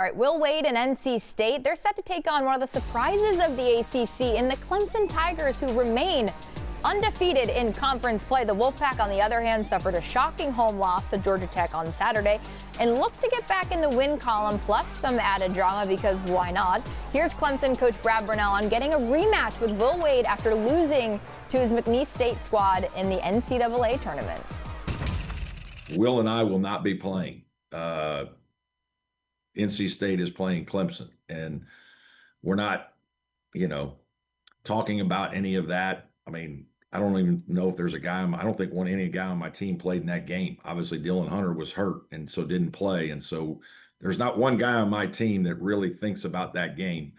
All right, Will Wade and NC State, they're set to take on one of the surprises of the ACC in the Clemson Tigers, who remain undefeated in conference play. The Wolfpack, on the other hand, suffered a shocking home loss to Georgia Tech on Saturday and look to get back in the win column, plus some added drama, because why not? Here's Clemson coach Brad Brownell on getting a rematch with Will Wade after losing to his McNeese State squad in the NCAA tournament. Will and I will not be playing. NC State is playing Clemson, and we're not, talking about any of that. I mean, I don't even know if there's a guy. I don't think any guy on my team played in that game. Obviously, Dylan Hunter was hurt and so didn't play, and so there's not one guy on my team that really thinks about that game.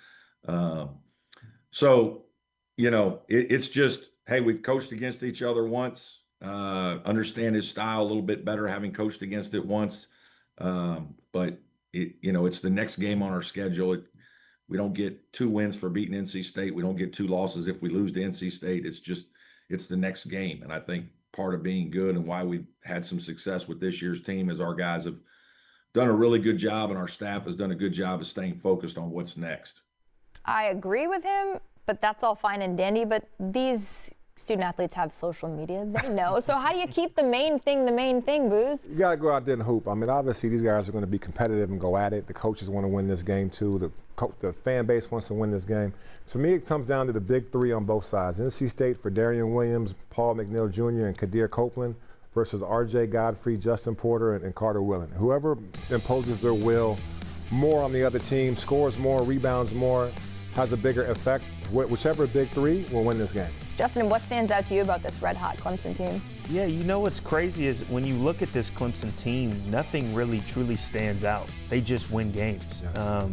It's just, hey, we've coached against each other once. Understand his style a little bit better, having coached against it once. But it's the next game on our schedule. We don't get 2 wins for beating NC State. We don't get 2 losses if we lose to NC State. It's the next game. And I think part of being good and why we've had some success with this year's team is our guys have done a really good job, and our staff has done a good job of staying focused on what's next. I agree with him, but that's all fine and dandy. But these student athletes have social media. They know. So how do you keep the main thing, Booz? You got to go out there and hoop. I mean, obviously, these guys are going to be competitive and go at it. The coaches want to win this game, too. The fan base wants to win this game. For me, it comes down to the big 3 on both sides. NC State for Darian Williams, Paul McNeil Jr., and Kadir Copeland versus R.J. Godfrey, Justin Porter, and Carter Willen. Whoever imposes their will more on the other team, scores more, rebounds more, has a bigger effect. Whichever big 3 will win this game. Justin, what stands out to you about this red-hot Clemson team? Yeah, what's crazy is when you look at this Clemson team, nothing really truly stands out. They just win games. Yeah.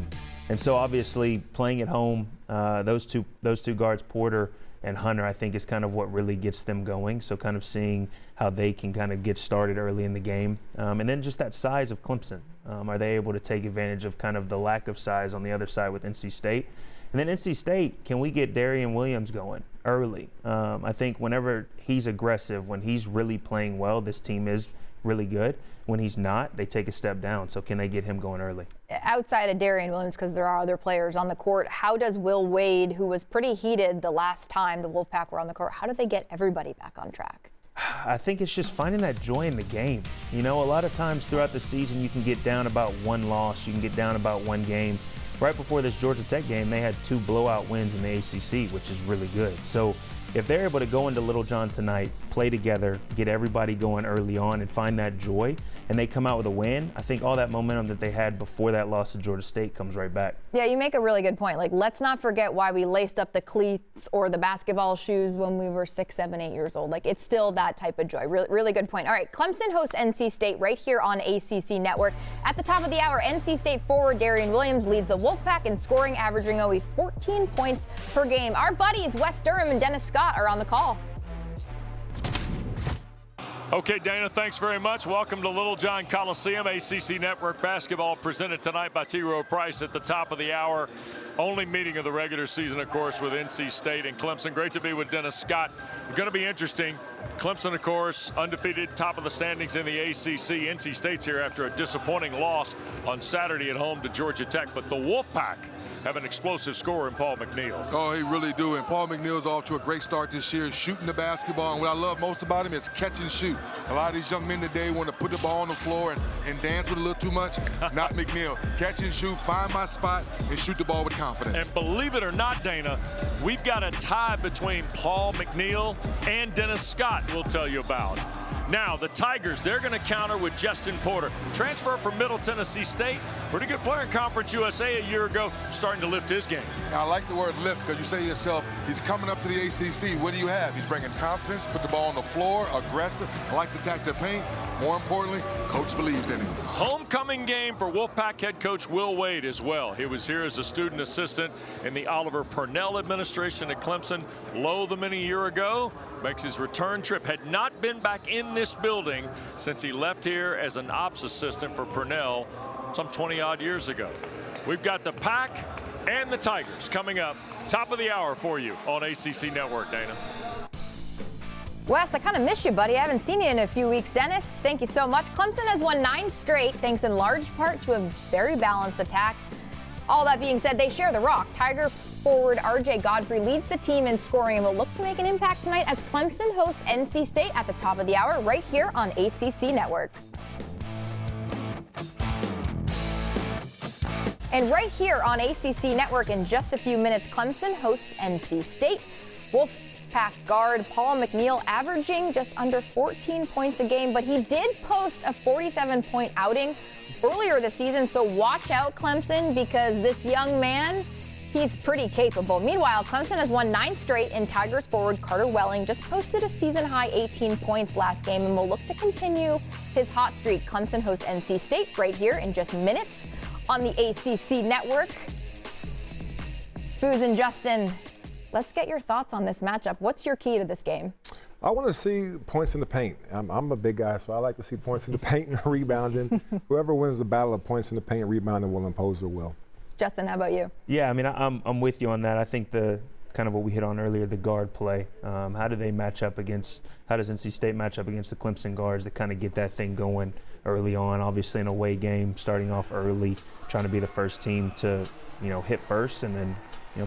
And so obviously playing at home, those two guards, Porter and Hunter, I think is kind of what really gets them going. So kind of seeing how they can kind of get started early in the game. And then just that size of Clemson. Are they able to take advantage of kind of the lack of size on the other side with NC State? And then NC State, can we get Darian Williams going early? I think whenever he's aggressive, when he's really playing well, this team is really good. When he's not, they take a step down. So can they get him going early? Outside of Darian Williams, because there are other players on the court, how does Will Wade, who was pretty heated the last time the Wolfpack were on the court, how do they get everybody back on track? I think it's just finding that joy in the game. A lot of times throughout the season, you can get down about 1 loss. You can get down about 1 game. Right before this Georgia Tech game, they had 2 blowout wins in the ACC, which is really good. So if they're able to go into Littlejohn tonight, play together, get everybody going early on and find that joy, and they come out with a win, I think all that momentum that they had before that loss to Georgia State comes right back. Yeah, you make a really good point. Let's not forget why we laced up the cleats or the basketball shoes when we were 6, 7, 8 years old. It's still that type of joy. Really good point. All right, Clemson hosts NC State right here on ACC Network. At the top of the hour, NC State forward Darian Williams leads the Wolfpack in scoring, averaging only 14 points per game. Our buddies Wes Durham and Dennis Scott are on the call. Okay, Dana, thanks very much. Welcome to Littlejohn Coliseum. ACC Network basketball presented tonight by T. Rowe Price at the top of the hour. Only meeting of the regular season, of course, with NC State and Clemson. Great to be with Dennis Scott. It's going to be interesting. Clemson, of course, undefeated, top of the standings in the ACC. NC State's here after a disappointing loss on Saturday at home to Georgia Tech. But the Wolfpack have an explosive scorer in Paul McNeil. Oh, he really do. And Paul McNeil's off to a great start this year, shooting the basketball. And what I love most about him is catch and shoot. A lot of these young men today want to put the ball on the floor and dance with it a little too much. Not McNeil. Catch and shoot, find my spot, and shoot the ball with confidence. And believe it or not, Dana, we've got a tie between Paul McNeil and Dennis Scott we'll tell you about. Now, the Tigers, they're going to counter with Justin Porter. Transfer from Middle Tennessee State. Pretty good player in Conference USA a year ago, starting to lift his game. Now, I like the word lift because you say to yourself, he's coming up to the ACC. What do you have? He's bringing confidence, put the ball on the floor, aggressive, likes to attack the paint. More importantly, coach believes in him. Homecoming game for Wolfpack head coach Will Wade as well. He was here as a student assistant in the Oliver Purnell administration at Clemson. Lotham a year ago. Makes his return trip. Had not been back in this building since he left here as an ops assistant for Purnell some 20-odd years ago. We've got the Pack and the Tigers coming up. Top of the hour for you on ACC Network, Dana. Wes, I kind of miss you, buddy. I haven't seen you in a few weeks. Dennis, thank you so much. Clemson has won 9 straight, thanks in large part to a very balanced attack. All that being said, they share the rock. Tiger forward R.J. Godfrey leads the team in scoring and will look to make an impact tonight as Clemson hosts NC State at the top of the hour right here on ACC Network. And right here on ACC Network in just a few minutes, Clemson hosts NC State. Wolfpack guard Paul McNeil averaging just under 14 points a game, but he did post a 47-point outing earlier this season, so watch out, Clemson, because this young man, he's pretty capable. Meanwhile, Clemson has won 9 straight, and Tigers forward Carter Welling just posted a season-high 18 points last game and will look to continue his hot streak. Clemson hosts NC State right here in just minutes on the ACC Network. Booz and Justin, let's get your thoughts on this matchup. What's your key to this game? I want to see points in the paint. I'm a big guy, so I like to see points in the paint and rebounding. Whoever wins the battle of points in the paint and rebounding will impose their will. Justin, how about you? Yeah, I mean, I'm with you on that. I think the kind of what we hit on earlier, the guard play. How does NC State match up against the Clemson guards that kind of get that thing going early on? Obviously, an away game, starting off early, trying to be the first team to, hit first, and then,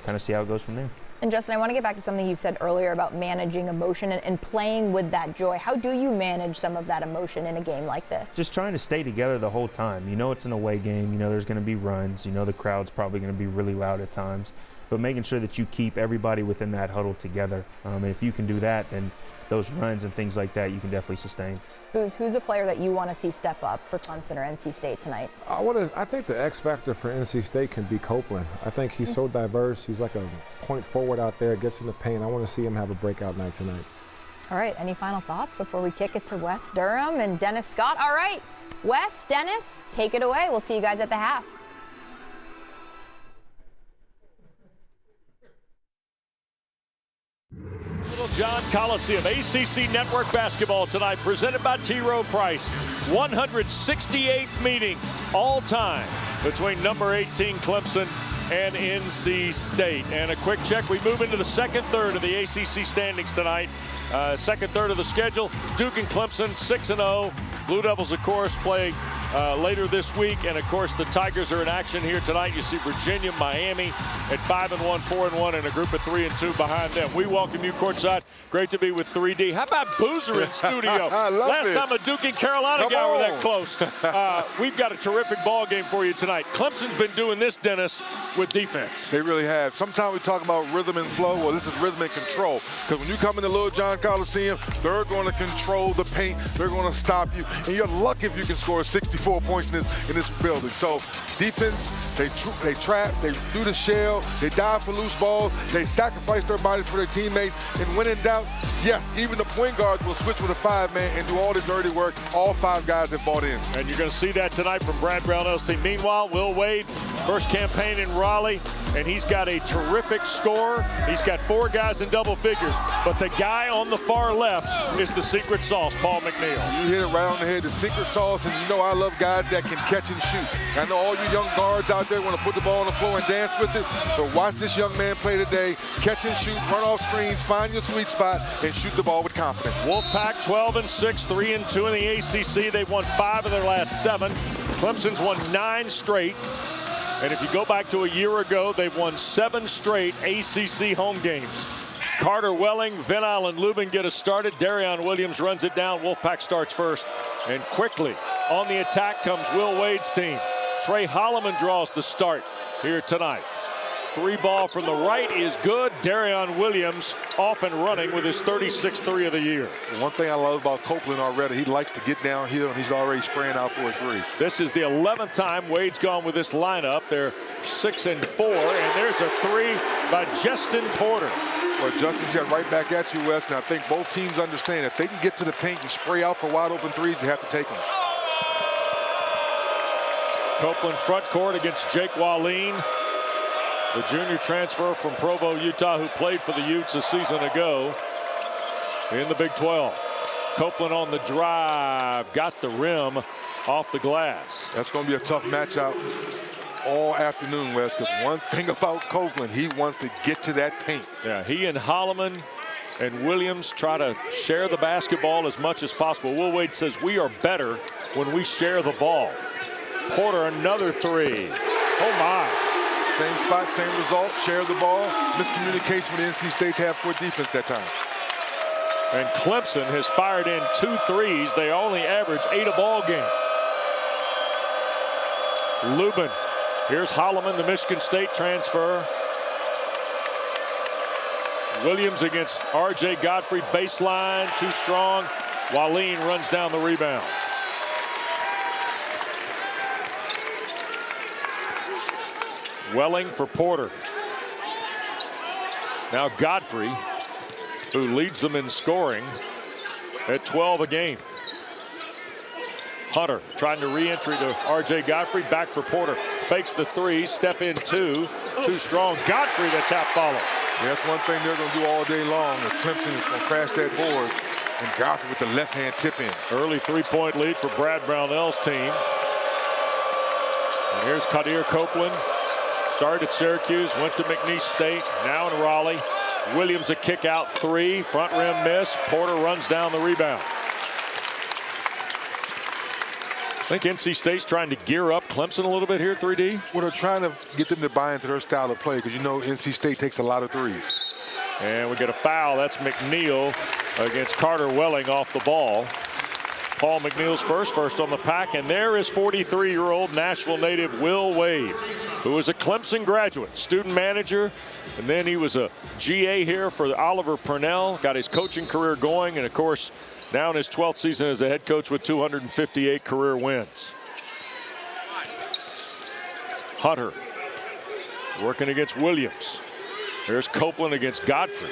kind of see how it goes from there. And Justin, I want to get back to something you said earlier about managing emotion and playing with that joy. How do you manage some of that emotion in a game like this? Just trying to stay together the whole time. It's an away game. There's going to be runs. The crowd's probably going to be really loud at times. But making sure that you keep everybody within that huddle together. And if you can do that, then those runs and things like that you can definitely sustain. Booz, who's a player that you want to see step up for Clemson or NC State tonight? I think the X factor for NC State can be Copeland. I think he's so diverse. He's like a point forward out there, gets in the paint. I want to see him have a breakout night tonight. All right, any final thoughts before we kick it to Wes Durham and Dennis Scott? All right, Wes, Dennis, take it away. We'll see you guys at the half. Littlejohn Coliseum, ACC Network basketball tonight, presented by T. Rowe Price. 168th meeting all time between number 18 Clemson and NC State. And a quick check, we move into the second third of the ACC standings tonight. Second third of the schedule, Duke and Clemson 6-0. Blue Devils, of course, play later this week. And, of course, the Tigers are in action here tonight. You see Virginia, Miami at 5-1, 4-1, and a group of 3-2 behind them. We welcome you courtside. Great to be with 3D. How about Boozer in studio? Last time a Duke and Carolina guy were that close. We've got a terrific ball game for you tonight. Clemson's been doing this, Dennis, with defense. They really have. Sometimes we talk about rhythm and flow. Well, this is rhythm and control. Because when you come into Littlejohn Coliseum, they're going to control the paint. They're going to stop you. And you're lucky if you can score 64 points in this building. So defense, they trap, they do the shell, they dive for loose balls, they sacrifice their bodies for their teammates. And when in doubt, yes, even the point guards will switch with a 5-man and do all the dirty work. All 5 guys have bought in. And you're going to see that tonight from Brad Brownell's team. Meanwhile, Will Wade, first campaign in Raleigh, and he's got a terrific score. He's got 4 guys in double figures. But the guy on the far left is the secret sauce, Paul McNeil. You hit it right on the head, the secret sauce, and I love guys that can catch and shoot. I know all you young guards out there want to put the ball on the floor and dance with it, but watch this young man play today. Catch and shoot, run off screens, find your sweet spot, and shoot the ball with confidence. Wolfpack 12-6, 3-2 in the ACC. They've won 5 of their last 7. Clemson's won 9 straight. And if you go back to a year ago, they've won 7 straight ACC home games. Carter Welling, Van Allen Lubin get us started. Darion Williams runs it down. Wolfpack starts first. And quickly on the attack comes Will Wade's team. Trey Holloman draws the start here tonight. 3 ball from the right is good. Darion Williams off and running with his 36th 3 of the year. One thing I love about Copeland already, he likes to get downhill, and he's already spraying out for a 3. This is the 11th time Wade's gone with this lineup. They're 6-4, and there's a 3 by Justin Porter. Well, Justin's got right back at you, Wes, and I think both teams understand if they can get to the paint and spray out for wide open 3s, you have to take them. Copeland front court against Jake Wallin, the junior transfer from Provo, Utah, who played for the Utes a season ago in the Big 12. Copeland on the drive, got the rim off the glass. That's going to be a tough matchup all afternoon, Wes, because one thing about Copeland, he wants to get to that paint. Yeah, he and Holloman and Williams try to share the basketball as much as possible. Will Wade says we are better when we share the ball. Porter, another three. Oh, my. Same spot, same result, share the ball. Miscommunication with NC State's half-court defense that time. And Clemson has fired in 2 threes. They only average 8 a ball game. Lubin. Here's Holloman, the Michigan State transfer. Williams against R.J. Godfrey. Baseline, too strong. Waleen runs down the rebound. Welling for Porter. Now Godfrey, who leads them in scoring at 12 a game. Hunter trying to re-entry to R.J. Godfrey. Back for Porter. Fakes the three. Step in two. Too strong. Godfrey the tap follow. Yeah, that's one thing they're going to do all day long is Clemson is going to crash that board. And Godfrey with the left-hand tip in. Early three-point lead for Brad Brownell's team. And here's Kadir Copeland. Started at Syracuse, went to McNeese State, now in Raleigh. Williams a kick out three. Front rim miss. Porter runs down the rebound. I think NC State's trying to gear up Clemson a little bit here, 3D. Well, they're trying to get them to buy into their style of play because you know NC State takes a lot of threes. And we get a foul. That's McNeil against Carter Welling off the ball. Paul McNeil's first on the pack. And there is 43-year-old Nashville native Will Wade, who is a Clemson graduate, student manager. And then he was a GA here for Oliver Purnell. Got his coaching career going. And, of course, now in his 12th season as a head coach with 258 career wins. Hunter working against Williams. There's Copeland against Godfrey.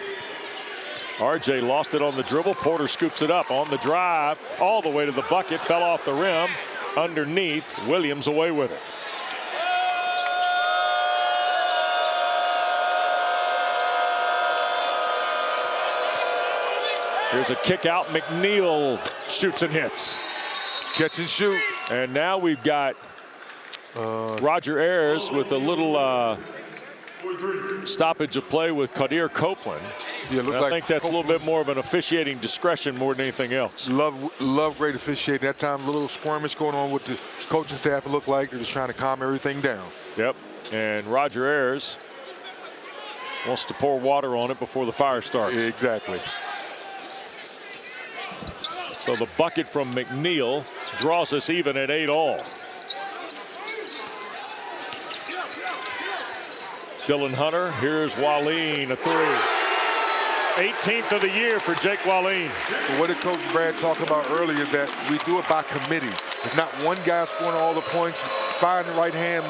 RJ lost it on the dribble. Porter scoops it up on the drive all the way to the bucket. Fell off the rim. Underneath. Williams away with it. Here's a kick out. McNeil shoots and hits. Catch and shoot. And now we've got Roger Ayers with a little stoppage of play with Kadir Copeland. Yeah, I think that's Copeland. A little bit more of an officiating discretion more than anything else. Love great officiating. That time, a little skirmish going on with the coaching staff. It looked like they're just trying to calm everything down. Yep. And Roger Ayers wants to pour water on it before the fire starts. Exactly. So the bucket from McNeil draws us even at 8-all. Dylan Hunter, here's Waleen, a three. 18th of the year for Jake Waleen. What did Coach Brad talk about earlier, that we do it by committee. It's not one guy scoring all the points, firing the right hand,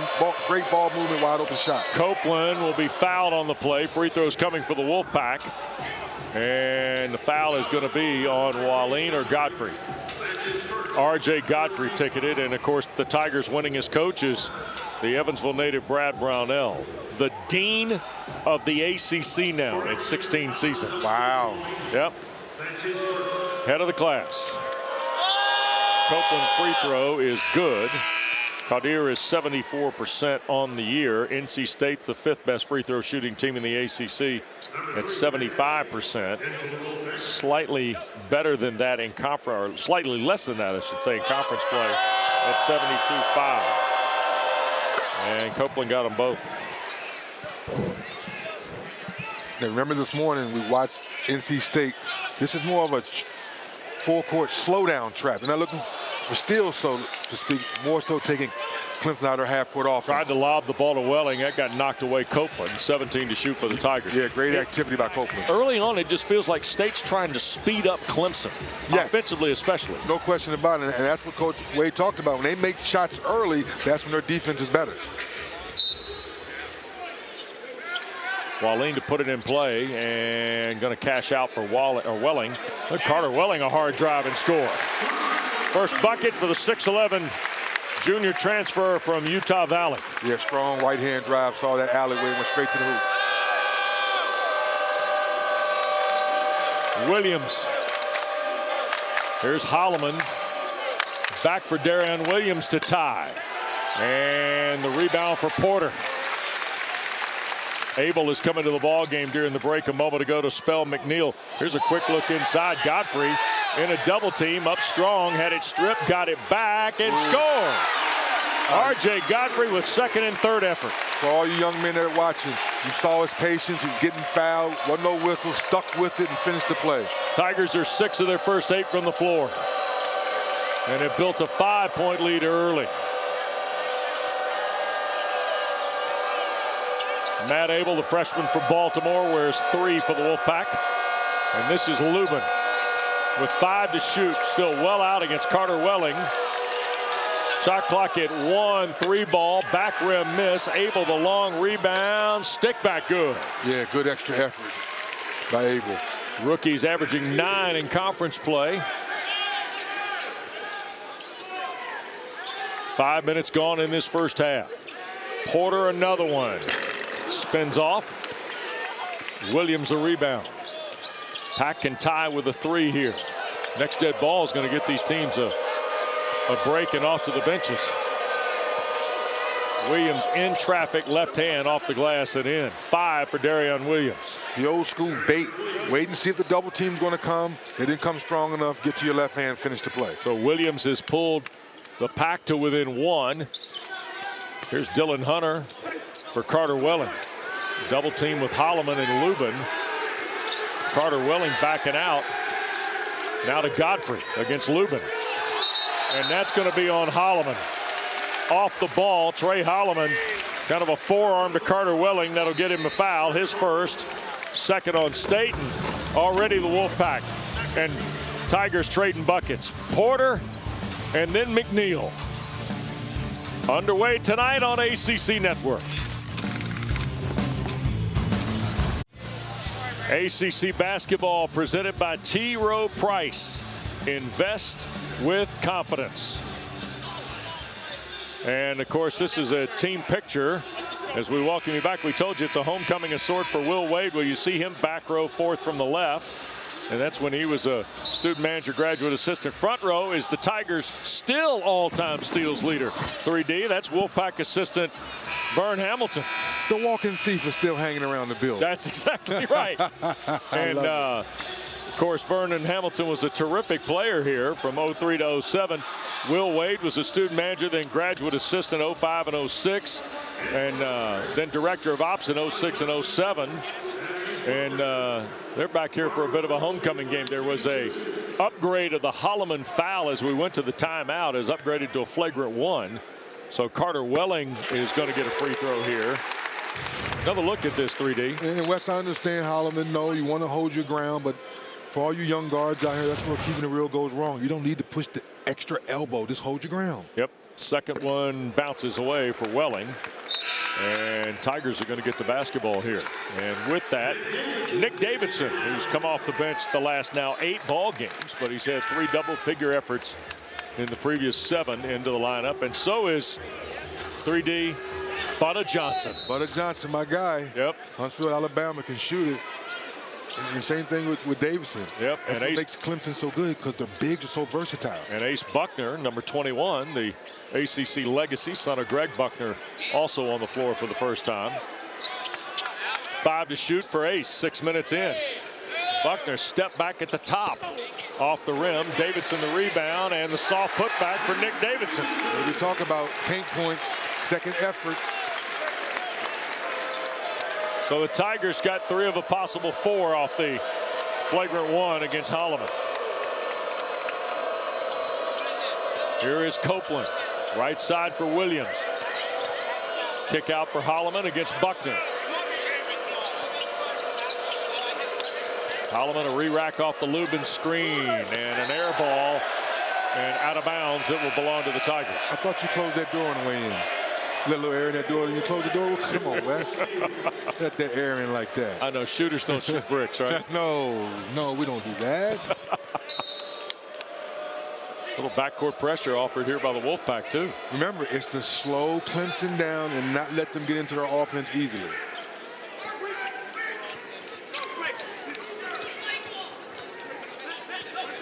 great ball movement, wide open shot. Copeland will be fouled on the play. Free throws coming for the Wolfpack. And the foul is going to be on Waleen or Godfrey. R.J. Godfrey ticketed, and of course the Tigers winning as coach is the Evansville native Brad Brownell, the dean of the ACC now at 16 seasons. Wow. Yep. Head of the class. Copeland free throw is good. Kadir is 74% on the year. NC State's the 5th best free throw shooting team in the ACC at 75%. Slightly better than that in conference, or slightly less than that, I should say, in conference play at 72.5. And Copeland got them both. Now remember this morning we watched NC State. This is more of a full-court slowdown trap. They're not looking for steals, so to speak, more so taking Clemson out of their half-court offense. Tried to lob the ball to Welling. That got knocked away. Copeland, 17 to shoot for the Tigers. Yeah, great activity by Copeland. Early on, it just feels like State's trying to speed up Clemson, offensively especially. No question about it, and that's what Coach Wade talked about. When they make shots early, that's when their defense is better. Waleen to put it in play and going to cash out for Welling. Carter Welling, a hard drive and score. First bucket for the 6'11" junior transfer from Utah Valley. Yeah, strong right-hand drive. Saw that alleyway, went straight to the hoop. Williams. Here's Holloman. Back for Darian Williams to tie. And the rebound for Porter. Abel is coming to the ball game during the break a moment ago to spell McNeil. Here's a quick look inside. Godfrey in a double team, up strong, had it stripped, got it back, and scored. R.J. Godfrey with second and third effort. For all you young men that are watching, you saw his patience. He was getting fouled, wasn't no whistle, stuck with it, and finished the play. Tigers are 6 of their first 8 from the floor. And it built a 5-point lead early. Matt Abel, the freshman from Baltimore, wears 3 for the Wolfpack. And this is Lubin with 5 to shoot, still well out against Carter Welling. Shot clock at 1, 3 ball, back rim miss. Abel the long rebound, stick back good. Yeah, good extra effort by Abel. Rookies averaging 9 in conference play. 5 minutes gone in this first half. Porter another one. Spins off. Williams a rebound. Pack can tie with a 3 here. Next dead ball is going to get these teams a break and off to the benches. Williams in traffic, left hand off the glass and in. 5 for Darion Williams. The old school bait. Wait and see if the double team's going to come. They didn't come strong enough. Get to your left hand, finish the play. So Williams has pulled the Pack to within 1. Here's Dylan Hunter for Carter Welling. Double team with Holloman and Lubin. Carter Welling backing out. Now to Godfrey against Lubin. And that's going to be on Holloman. Off the ball, Trey Holloman. Kind of a forearm to Carter Welling. That'll get him a foul. His first. Second on Staten. Already the Wolfpack. And Tigers trading buckets. Porter and then McNeil. Underway tonight on ACC Network. ACC basketball presented by T. Rowe Price. Invest with confidence. And of course, this is a team picture. As we welcome you back, we told you it's a homecoming of sort for Will Wade. Well, you see him back row 4th from the left. And that's when he was a student manager, graduate assistant. Front row is the Tigers' still all-time steals leader. 3D, that's Wolfpack assistant Vern Hamilton. The walking thief is still hanging around the building. That's exactly right. And of course, Vernon Hamilton was a terrific player here from 03 to 07. Will Wade was a student manager, then graduate assistant 05 and 06, and then director of ops in 06 and 07. And they're back here for a bit of a homecoming game. There was a upgrade of the Holloman foul as we went to the timeout, is upgraded to a flagrant 1. So Carter Welling is going to get a free throw here. Another look at this 3D. And Wes, I understand Holloman. No, you want to hold your ground, but for all you young guards out here, that's where keeping it real goes wrong. You don't need to push the extra elbow. Just hold your ground. Yep. Second one bounces away for Welling. And Tigers are going to get the basketball here. And with that, Nick Davidson, who's come off the bench the last now 8 ball games, but he's had 3 double-figure efforts in the previous 7 into the lineup. And so is 3D Butter Johnson. Butter Johnson, my guy. Yep. Huntsville, Alabama can shoot it. And same thing with Davidson. Yep. That's what makes Clemson so good, because they're big, they're so versatile. And Ace Buckner, number 21, the ACC legacy, son of Greg Buckner, also on the floor for the first time. 5 to shoot for Ace, 6 minutes in. Buckner step back at the top. Off the rim, Davidson the rebound, and the soft putback for Nick Davidson. When we talk about paint points, second effort. So the Tigers got 3 of a possible 4 off the flagrant 1 against Holloman. Here is Copeland, right side for Williams. Kick out for Holloman against Buckner. Holloman a re-rack off the Lubin screen, and an air ball, and out of bounds. It will belong to the Tigers. I thought you closed that door on the way in. Little air in that door, and you close the door. Come on, Wes. Let that air in like that. I know shooters don't shoot bricks, right? No, we don't do that. Little backcourt pressure offered here by the Wolfpack too. Remember, it's to slow Clemson down and not let them get into their offense easily.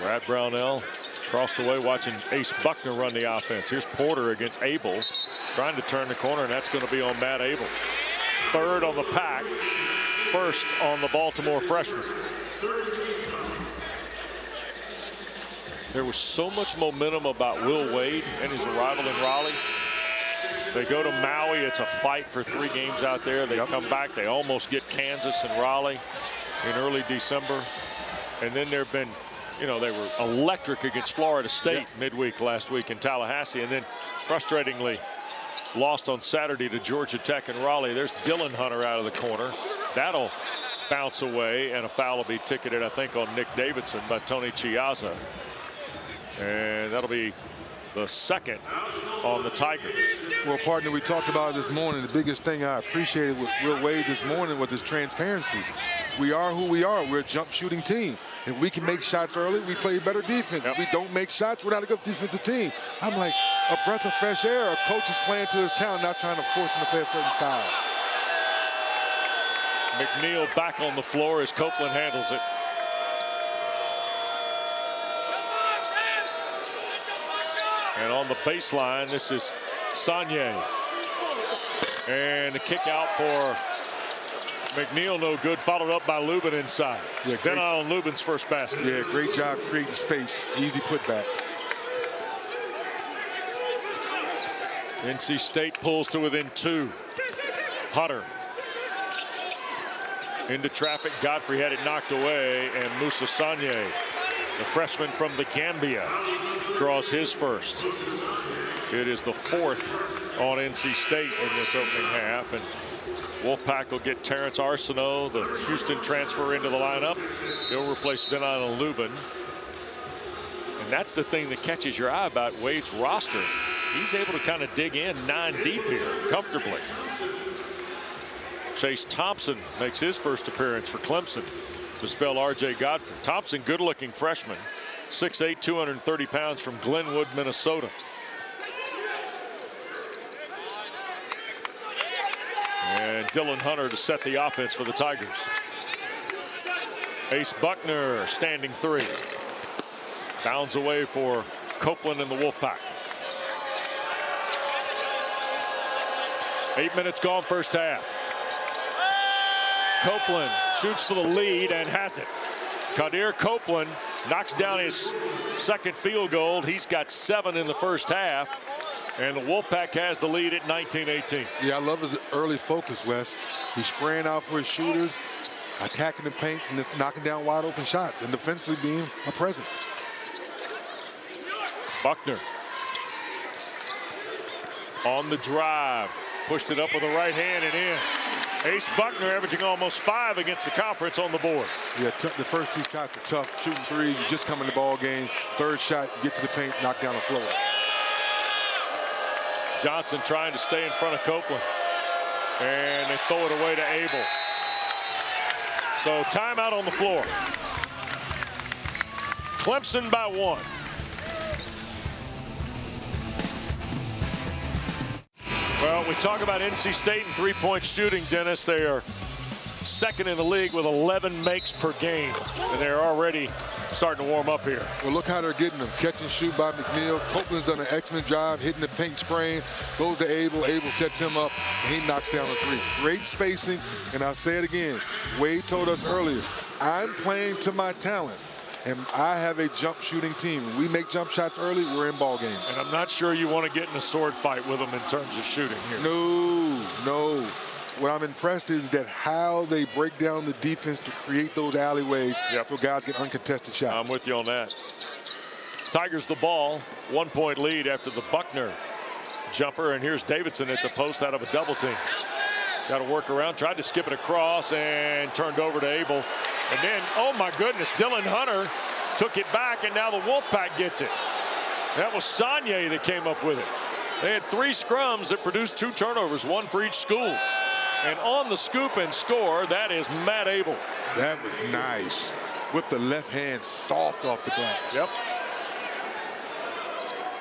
Brad Brownell across the way watching Ace Buckner run the offense. Here's Porter against Abel, trying to turn the corner, and that's going to be on Matt Abel. Third on the pack, first on the Baltimore freshman. There was so much momentum about Will Wade and his arrival in Raleigh. They go to Maui. It's a fight for 3 games out there. They come back. They almost get Kansas and Raleigh in early December. And then there have been, you know, they were electric against Florida State midweek last week in Tallahassee. And then frustratingly lost on Saturday to Georgia Tech and Raleigh. There's Dylan Hunter out of the corner. That'll bounce away, and a foul will be ticketed, I think, on Nick Davidson by Tony Chiazza. And that'll be the second on the Tigers. Well, partner, we talked about it this morning. The biggest thing I appreciated with Will Wade this morning was his transparency. We are who we are. We're a jump shooting team. If we can make shots early, we play better defense. If we don't make shots, we're not a good defensive team. I'm like, a breath of fresh air. A coach is playing to his talent, not trying to force him to play a certain style. McNeil back on the floor as Copeland handles it. And on the baseline, this is Sagne. And the kick out for McNeil, no good, followed up by Lubin inside. Yeah, then on Lubin's first basket. Yeah, great job creating space. Easy putback. NC State pulls to within 2. Hunter. Into traffic. Godfrey had it knocked away, and Moussa Sagne, the freshman from the Gambia, draws his first. It is the 4th on NC State in this opening half, and Wolfpack will get Terrence Arsenault, the Houston transfer, into the lineup. He'll replace Vinon and Lubin. And that's the thing that catches your eye about Wade's roster. He's able to kind of dig in 9 deep here comfortably. Chase Thompson makes his first appearance for Clemson to spell R.J. Godfrey. Thompson, good-looking freshman, 6'8", 230 pounds, from Glenwood, Minnesota. And Dylan Hunter to set the offense for the Tigers. Ace Buckner, standing 3. Bounds away for Copeland and the Wolfpack. 8 minutes gone, first half. Copeland shoots for the lead and has it. Kadir Copeland knocks down his second field goal. He's got 7 in the first half. And the Wolfpack has the lead at 19-18. Yeah, I love his early focus, Wes. He's spraying out for his shooters, attacking the paint, and knocking down wide open shots, and defensively being a presence. Buckner on the drive. Pushed it up with the right hand and in. Ace Buckner averaging almost 5 against the conference on the board. Yeah, the first 2 shots are tough. Shooting 3, you just come in the ball game. Third shot, get to the paint, knock down the floor. Johnson trying to stay in front of Copeland. And they throw it away to Abel. So timeout on the floor. Clemson by 1. Well, we talk about NC State and three-point shooting, Dennis. They are second in the league with 11 makes per game. And they're already starting to warm up here. Well, look how they're getting them. Catch and shoot by McNeil. Copeland's done an excellent job hitting the paint, spraying. Goes to Abel. Abel sets him up, and he knocks down a 3. Great spacing, and I'll say it again. Wade told us earlier, I'm playing to my talent, and I have a jump shooting team. When we make jump shots early, we're in ball games. And I'm not sure you want to get in a sword fight with them in terms of shooting here. No. What I'm impressed is that how they break down the defense to create those alleyways so guys get uncontested shots. I'm with you on that. Tigers the ball, 1-point lead after the Buckner jumper, and here's Davidson at the post out of a double team. Got to work around, tried to skip it across and turned over to Abel. And then, oh my goodness, Dylan Hunter took it back, and now the Wolfpack gets it. That was Sagne that came up with it. They had 3 scrums that produced 2 turnovers, 1 for each school. And on the scoop and score, that is Matt Abel. That was nice. With the left hand soft off the glass. Yep.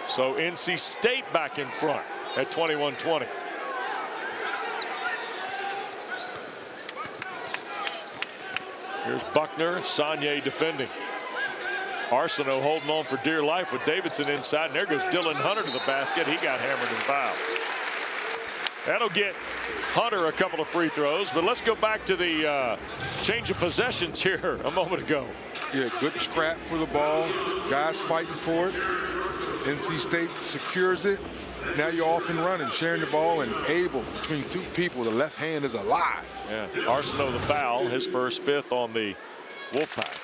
So NC State back in front at 21-20. Here's Buckner, Sagne defending. Arsenault holding on for dear life with Davidson inside. And there goes Dylan Hunter to the basket. He got hammered and fouled. That'll get Hunter a couple of free throws, but let's go back to the change of possessions here a moment ago. Yeah, good scrap for the ball. Guys fighting for it. NC State secures it. Now you're off and running, sharing the ball, and able between two people. The left hand is alive. Yeah, Arsenault the foul, his first, fifth on the Wolfpack.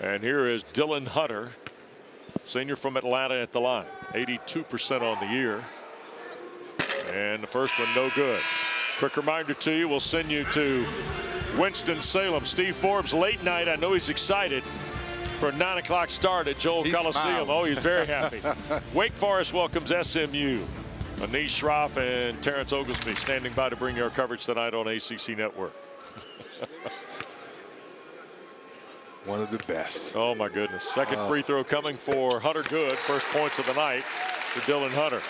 And here is Dylan Hunter, senior from Atlanta at the line. 82% on the year. And the first one no good. Quick reminder to you, we'll send you to Winston-Salem. Steve Forbes, late night. I know he's excited for a 9 o'clock start at Joel Coliseum. Smiled. Oh, he's very happy. Wake Forest welcomes SMU. Anish Shroff and Terrence Oglesby standing by to bring you our coverage tonight on ACC Network. One of the best. Oh, my goodness. Second free throw coming for Hunter. Good. First points of the night for Dylan Hunter.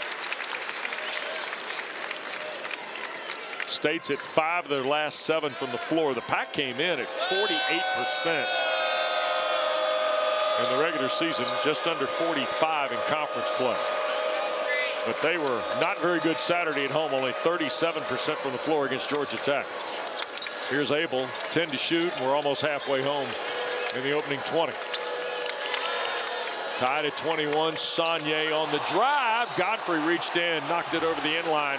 State's at 5 of their last 7 from the floor. The Pack came in at 48% in the regular season, just under 45 in conference play. But they were not very good Saturday at home, only 37% from the floor against Georgia Tech. Here's Abel, 10 to shoot, and we're almost halfway home in the opening 20. Tied at 21, Saunier on the drive. Godfrey reached in, knocked it over the end line.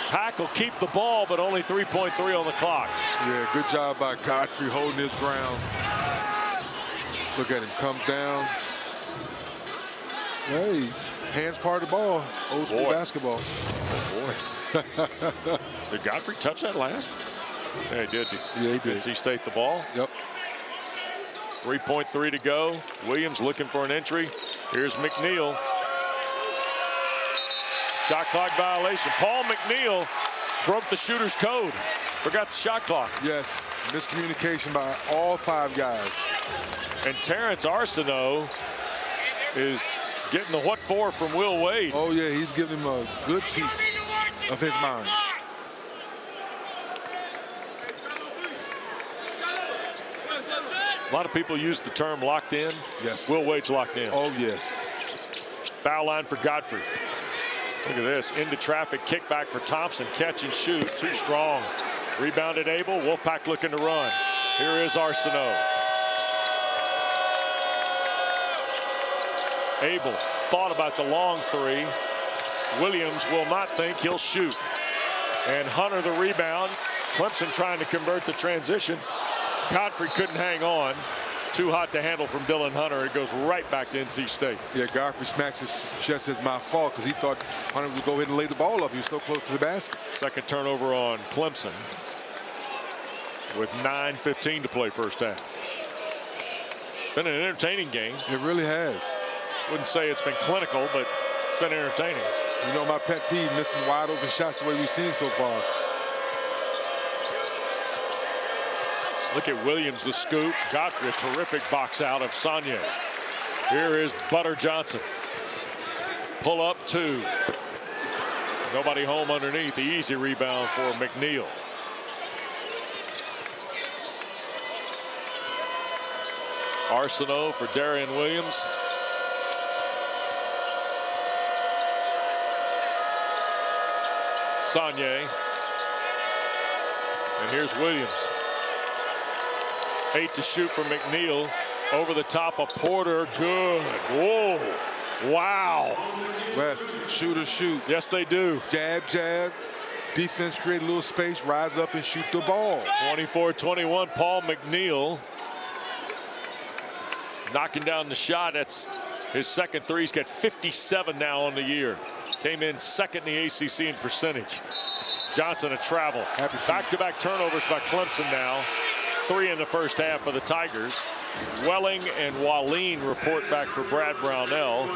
Pack will keep the ball, but only 3.3 on the clock. Yeah, good job by Godfrey holding his ground. Look at him, comes down. Hey, hands part of the ball. Old school basketball. Oh, boy. Did Godfrey touch that last? Yeah, he did. Yeah, he did. NC State the ball. Yep. 3.3 to go. Williams looking for an entry. Here's McNeil. Shot clock violation. Paul McNeil broke the shooter's code. Forgot the shot clock. Yes, miscommunication by all 5 guys. And Terrence Arsenault is getting the what for from Will Wade. Oh, yeah, he's giving him a good piece of his mind. A lot of people use the term locked in. Yes. Will Wade's locked in. Oh, yes. Foul line for Godfrey. Look at this. Into traffic. Kickback for Thompson. Catch and shoot. Too strong. Rebounded Abel. Wolfpack looking to run. Here is Arsenault. Abel thought about the long three. Williams will not think he'll shoot. And Hunter the rebound. Clemson trying to convert the transition. Godfrey couldn't hang on. Too hot to handle from Dylan Hunter. It goes right back to NC State. Yeah, Godfrey smacks his chest as my fault because he thought Hunter would go ahead and lay the ball up. He was so close to the basket. Second turnover on Clemson with 9:15 to play first half. Been an entertaining game. It really has. Wouldn't say it's been clinical, but it's been entertaining. You know, my pet peeve, missing wide open shots the way we've seen so far. Look at Williams, the scoop. Godfrey, a terrific box out of Saunier. Here is Butter Johnson. Pull up 2. Nobody home underneath. The easy rebound for McNeil. Arsenault for Darian Williams. Saunier. And here's Williams. 8 to shoot for McNeil. Over the top of Porter. Good. Whoa. Wow. Wes, shoot or shoot. Yes, they do. Jab, jab. Defense create a little space, rise up and shoot the ball. 24-21, Paul McNeil. Knocking down the shot. That's his second three. He's got 57 now on the year. Came in second in the ACC in percentage. Johnson a travel. Back-to-back turnovers by Clemson now. 3 in the first half for the Tigers. Welling and Wallin report back for Brad Brownell.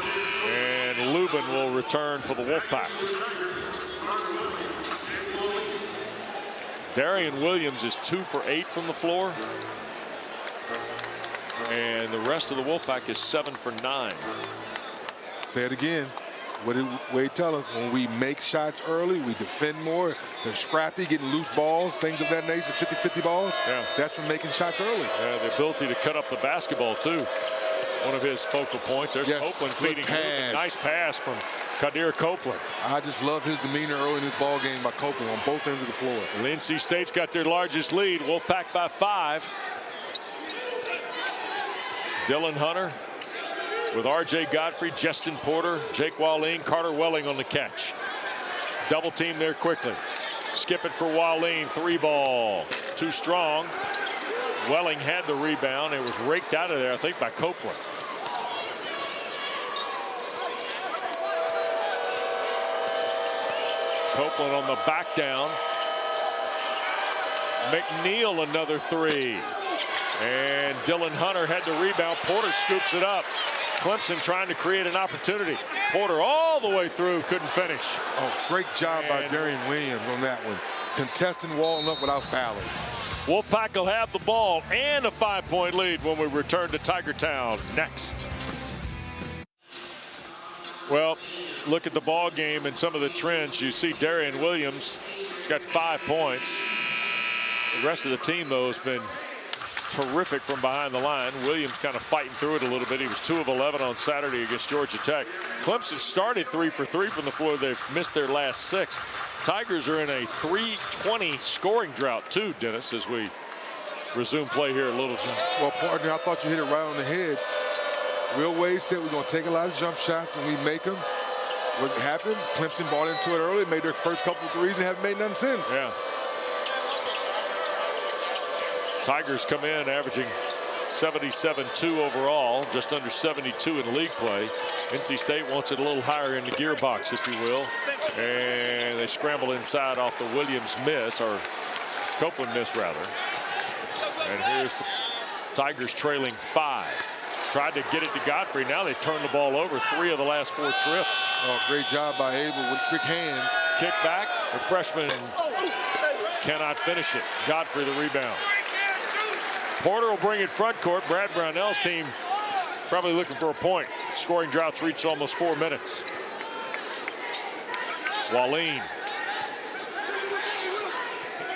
And Lubin will return for the Wolfpack. Darian Williams is 2 for 8 from the floor. And the rest of the Wolfpack is 7 for 9. Say it again. What did Wade tell us? When we make shots early, we defend more. They're scrappy, getting loose balls, things of that nature, 50-50 balls. Yeah. That's from making shots early. Yeah, the ability to cut up the basketball, too. One of his focal points. There's Copeland feeding. Nice pass from Kadir Copeland. I just love his demeanor early in this ball game by Copeland on both ends of the floor. Well, NC State's got their largest lead. Wolfpack by 5. Dylan Hunter with R.J. Godfrey, Justin Porter, Jake Wallin, Carter Welling on the catch. Double team there quickly. Skip it for Wallin. 3 ball. Too strong. Welling had the rebound. It was raked out of there, I think, by Copeland. Copeland on the back down. McNeil another 3. And Dylan Hunter had the rebound. Porter scoops it up. Clemson trying to create an opportunity. Porter all the way through, couldn't finish. Oh, great job by Darian Williams on that one. Contesting, walling up without fouling. Wolfpack will have the ball and a 5-point lead when we return to Tiger Town next. Well, look at the ball game and some of the trends. You see Darian Williams, he's got 5 points. The rest of the team, though, has been terrific from behind the line. Williams kind of fighting through it a little bit. He was 2 of 11 on Saturday against Georgia Tech. Clemson started 3 for 3 from the floor. They've missed their last 6. Tigers are in a 320 scoring drought too, Dennis, as we resume play here at Littlejohn. Well, partner, I thought you hit it right on the head. Will Wade said we're going to take a lot of jump shots when we make them. What happened? Clemson bought into it early, made their first couple of threes, and haven't made none since. Yeah. Tigers come in averaging 77-2 overall, just under 72 in league play. NC State wants it a little higher in the gearbox, if you will. And they scramble inside off the Williams miss, or Copeland miss, rather. And here's the Tigers trailing 5. Tried to get it to Godfrey. Now they turn the ball over 3 of the last 4 trips. Oh, great job by Abel with quick hands. Kick back. The freshman cannot finish it. Godfrey the rebound. Porter will bring it front court. Brad Brownell's team probably looking for a point. Scoring drought's reached almost 4 minutes. Wallin.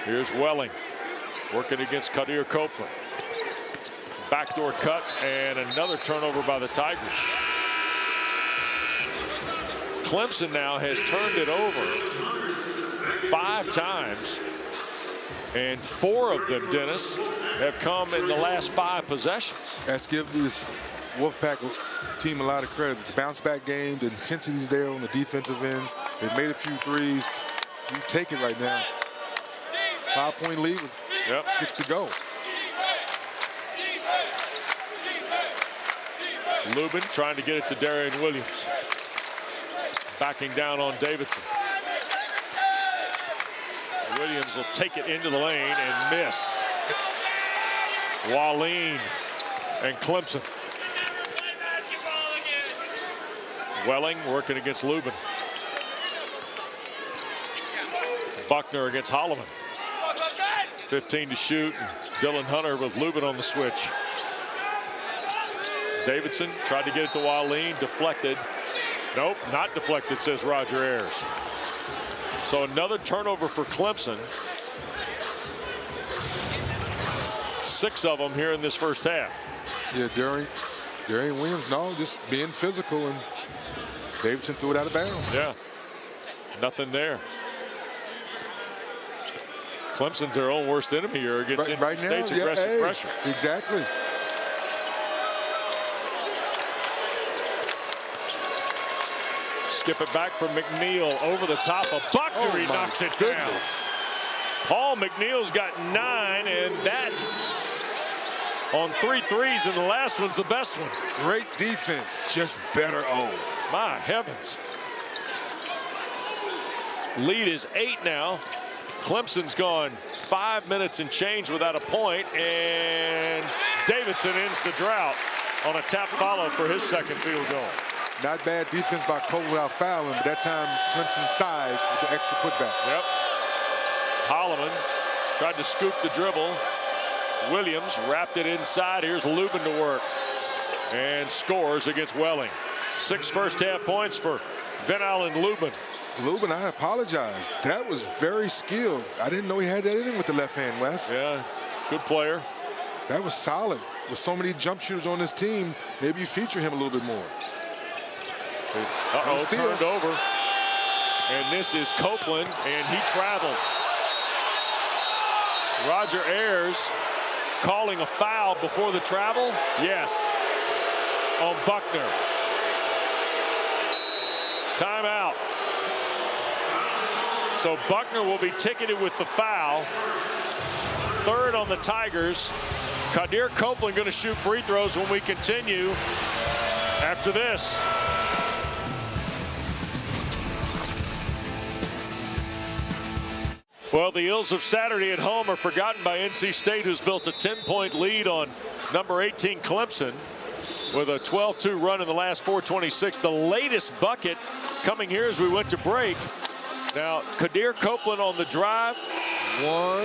Here's Welling working against Kadir Copeland. Backdoor cut and another turnover by the Tigers. Clemson now has turned it over 5 times, and 4 of them, Dennis, have come in the last 5 possessions. Let's give this Wolfpack team a lot of credit. The bounce back game, the intensity's there on the defensive end. They've made a few threes. You take it right now. 5-point lead with 6 to go. Lubin trying to get it to Darian Williams. Backing down on Davidson. Williams will take it into the lane and miss. Wallin and Clemson. Welling working against Lubin. Buckner against Holloman. 15 to shoot. Dylan Hunter with Lubin on the switch. Davidson tried to get it to Wallin, deflected. Nope, not deflected, says Roger Ayers. So another turnover for Clemson. 6 of them here in this first half. Yeah, Darian Williams, no, just being physical, and Davidson threw it out of bounds. Yeah, nothing there. Clemson's their own worst enemy here against NC State's aggressive pressure. Exactly. Skip it back from McNeil over the top of Buckner. He knocks it down. Paul McNeil's got 9, and that on 3 threes, and the last one's the best one. Great defense, just better O. My heavens. Lead is 8 now. Clemson's gone 5 minutes and change without a point, and Davidson ends the drought on a tap follow for his second field goal. Not bad defense by Cole without fouling, but that time Clemson's size with the extra putback. Yep. Holloman tried to scoop the dribble. Williams wrapped it inside. Here's Lubin to work and scores against Welling. 6 first half points for Van Allen Lubin. Lubin, I apologize. That was very skilled. I didn't know he had that in him with the left hand, Wes. Yeah, good player. That was solid. With so many jump shooters on this team, maybe you feature him a little bit more. Uh-oh, turned over. And this is Copeland, and he traveled. Roger Ayers calling a foul before the travel. Yes, on Buckner. Timeout. So Buckner will be ticketed with the foul. Third on the Tigers. Kadir Copeland going to shoot free throws when we continue after this. Well, the ills of Saturday at home are forgotten by NC State, who's built a 10-point lead on number 18 Clemson with a 12-2 run in the last 4:26. The latest bucket coming here as we went to break. Now, Kadir Copeland on the drive.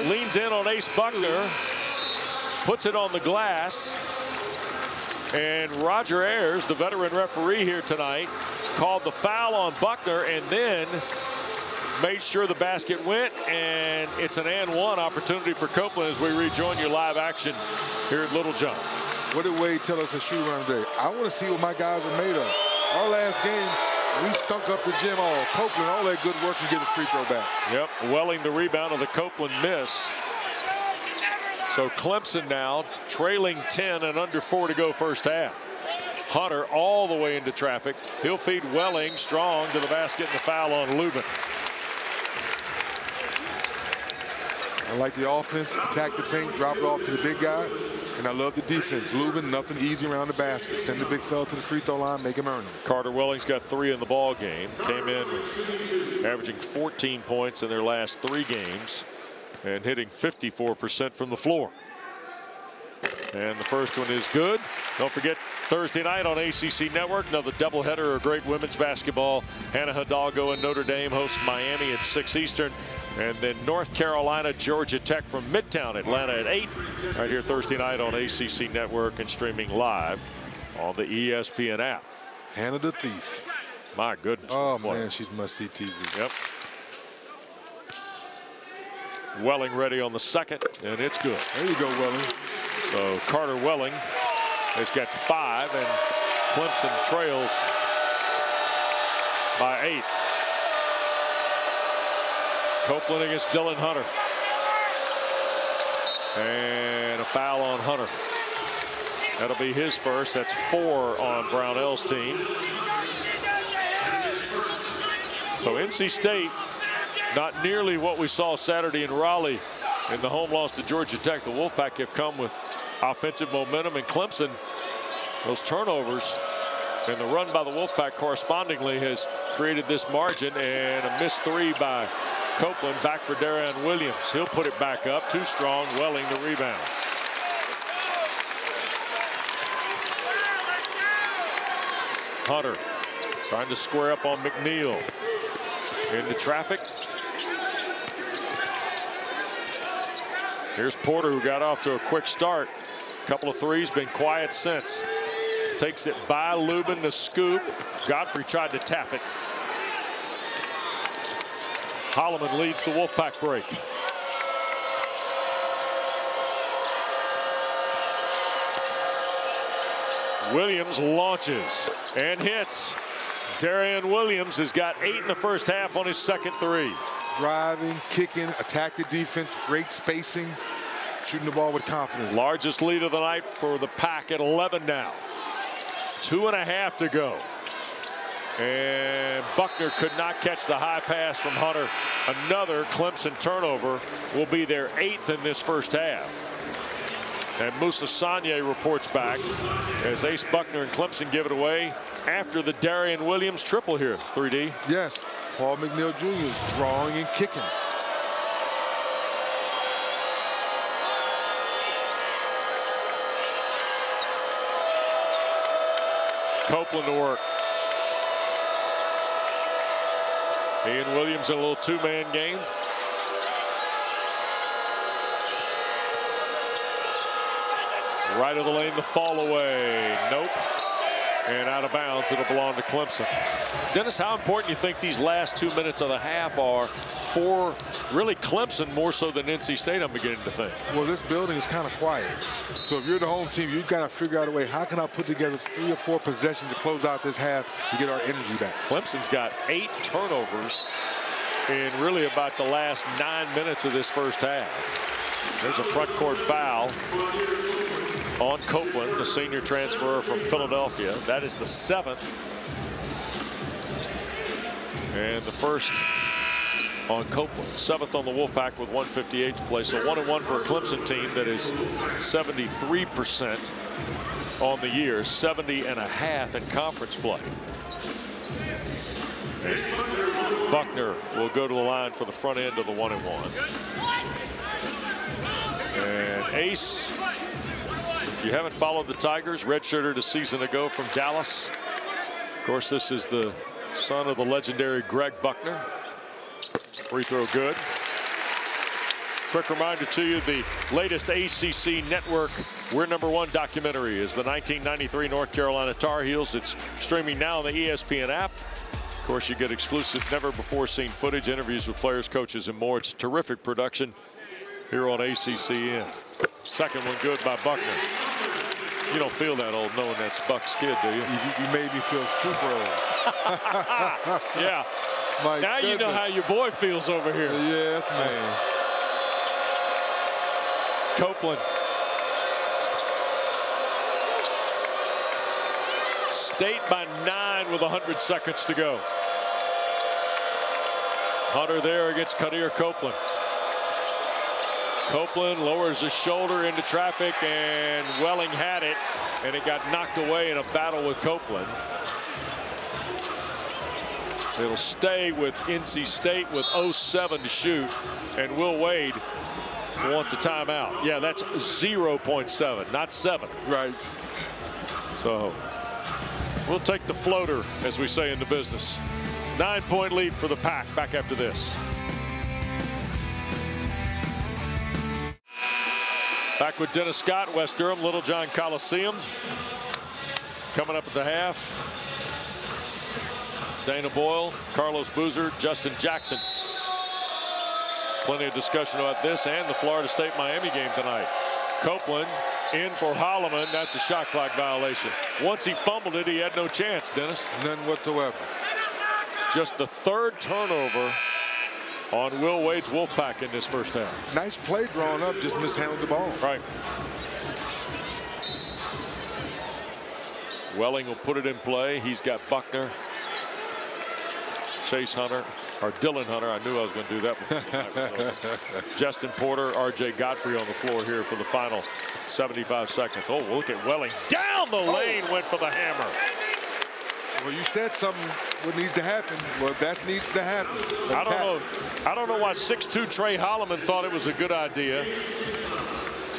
Leans in on Ace Buckner. Puts it on the glass. And Roger Ayers, the veteran referee here tonight, called the foul on Buckner and then made sure the basket went, and it's an and one opportunity for Copeland as we rejoin your live action here at Littlejohn. What did Wade tell us to shoot around today? I want to see what my guys are made of. Our last game, we stunk up the gym all. Copeland, all that good work, and get a free throw back. Yep, Welling the rebound on the Copeland miss. So Clemson now trailing 10 and under 4 to go first half. Hunter all the way into traffic. He'll feed Welling strong to the basket, and the foul on Lubin. I like the offense, attack the paint, drop it off to the big guy. And I love the defense. Lubin, nothing easy around the basket. Send the big fella to the free throw line, make him earn them. Carter Welling's got 3 in the ball game. Came in averaging 14 points in their last 3 games and hitting 54% from the floor. And the first one is good. Don't forget, Thursday night on ACC Network, another doubleheader of great women's basketball. Hannah Hidalgo and Notre Dame host Miami at 6 Eastern. And then North Carolina, Georgia Tech from Midtown Atlanta at 8. Right here Thursday night on ACC Network and streaming live on the ESPN app. Hannah the Thief. My goodness. Oh, man, she's must-see TV. Yep. Welling ready on the second, and it's good. There you go, Welling. So Carter Welling has got 5, and Clemson trails by 8. Copeland against Dylan Hunter. And a foul on Hunter. That'll be his first. That's 4 on Brownell's team. So NC State, not nearly what we saw Saturday in Raleigh in the home loss to Georgia Tech. The Wolfpack have come with offensive momentum, and Clemson, those turnovers and the run by the Wolfpack correspondingly has created this margin, and a missed 3 by Copeland. Back for Darian Williams. He'll put it back up. Too strong. Welling the rebound. Hunter trying to square up on McNeil. Into traffic. Here's Porter, who got off to a quick start. Couple of threes, been quiet since. Takes it by Lubin, the scoop. Godfrey tried to tap it. Holloman leads the Wolfpack break. Williams launches and hits. Darian Williams has got 8 in the first half on his second 3. Driving, kicking, attack the defense, great spacing, shooting the ball with confidence. Largest lead of the night for the Pack at 11 now. 2.5 to go. And Buckner could not catch the high pass from Hunter. Another Clemson turnover will be their 8th in this first half. And Moussa Sanye reports back as Ace Buckner and Clemson give it away after the Darian Williams triple here. 3D. Yes, Paul McNeil Jr. drawing and kicking. Copeland to work. He and Williams in a little 2-man game. Right of the lane, the fall away. Nope. And out of bounds, it'll belong to Clemson. Dennis, how important do you think these last 2 minutes of the half are for really Clemson more so than NC State, I'm beginning to think? Well, this building is kind of quiet. So if you're the home team, you've got to figure out a way, how can I put together 3 or 4 possessions to close out this half to get our energy back? Clemson's got 8 turnovers in really about the last 9 minutes of this first half. There's a front court foul on Copeland, the senior transfer from Philadelphia. That is the 7th. And the first on Copeland. 7th on the Wolfpack with 1:58 to play. So 1-1 for a Clemson team that is 73% on the year, 70.5 in conference play. And Buckner will go to the line for the front end of the 1-1. And Ace, if you haven't followed the Tigers, redshirted a season ago from Dallas. Of course, this is the son of the legendary Greg Buckner. Free throw good. Quick reminder to you, the latest ACC Network We're Number One documentary is the 1993 North Carolina Tar Heels. It's streaming now on the ESPN app. Of course, you get exclusive, never before seen footage, interviews with players, coaches, and more. It's a terrific production here on ACCN. Second one good by Buckner. You don't feel that old knowing that's Buck's kid, do you? You made me feel super old. Yeah. My now goodness. You know how your boy feels over here. Yes, man. Copeland. State by 9 with 100 seconds to go. Hunter there against Kadir Copeland. Copeland lowers his shoulder into traffic, and Welling had it, and it got knocked away in a battle with Copeland. It'll stay with NC State with 0:07 to shoot, and Will Wade wants a timeout. Yeah, that's 0.7, not 7. Right. So we'll take the floater, as we say in the business. 9-point lead for the Pack. Back after this. Back with Dennis Scott, West Durham, Littlejohn Coliseum. Coming up at the half, Dana Boyle, Carlos Boozer, Justin Jackson. Plenty of discussion about this and the Florida State-Miami game tonight. Copeland in for Holloman. That's a shot clock violation. Once he fumbled it, he had no chance, Dennis. None whatsoever. Just the 3rd turnover on Will Wade's Wolfpack in this first half. Nice play drawn up, just mishandled the ball. Right. Welling will put it in play. He's got Buckner, Chase Hunter, or Dylan Hunter. I knew I was going to do that before. Justin Porter, R.J. Godfrey on the floor here for the final 75 seconds. Oh, look at Welling. Down the lane, went for the hammer. Well, you said something what needs to happen. Well, that needs to happen. I don't know why 6'2" Trey Holloman thought it was a good idea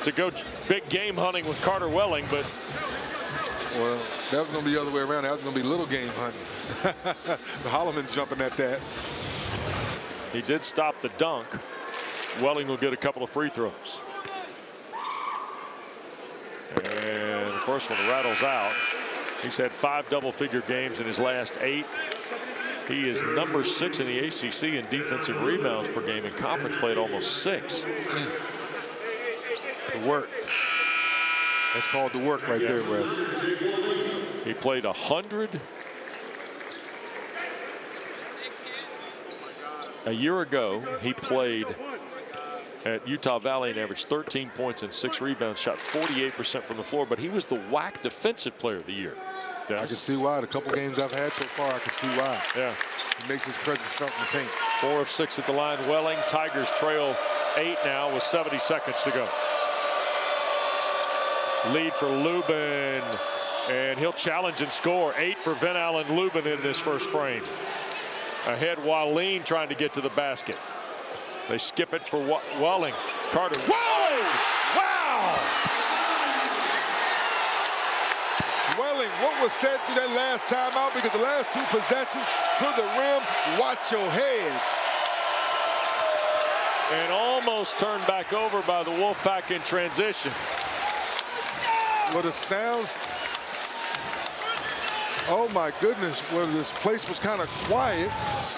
to go big game hunting with Carter Welling, but well, that was going to be the other way around. That was going to be little game hunting. Holloman jumping at that. He did stop the dunk. Welling will get a couple of free throws. And the first one rattles out. He's had 5 double-figure games in his last 8. He is number 6 in the ACC in defensive rebounds per game. In conference play at almost 6. The work. That's called the work right there, Wes. He played 100 a year ago. He played at Utah Valley and averaged 13 points and 6 rebounds, shot 48% from the floor, but he was the WAC Defensive Player of the Year. Yes. I can see why. The couple games I've had so far, I can see why. Yeah. He makes his presence felt in the paint. 4 of 6 at the line. Welling. Tigers trail 8 now with 70 seconds to go. Lead for Lubin, and he'll challenge and score. 8 for Van Allen Lubin in this first frame. Ahead, Wallin trying to get to the basket. They skip it for Welling. Carter. Welling! Wow! Welling, what was said through that last time out? Because the last 2 possessions to the rim, watch your head. And almost turned back over by the Wolfpack in transition. Well, the sounds Oh my goodness, well, this place was kind of quiet.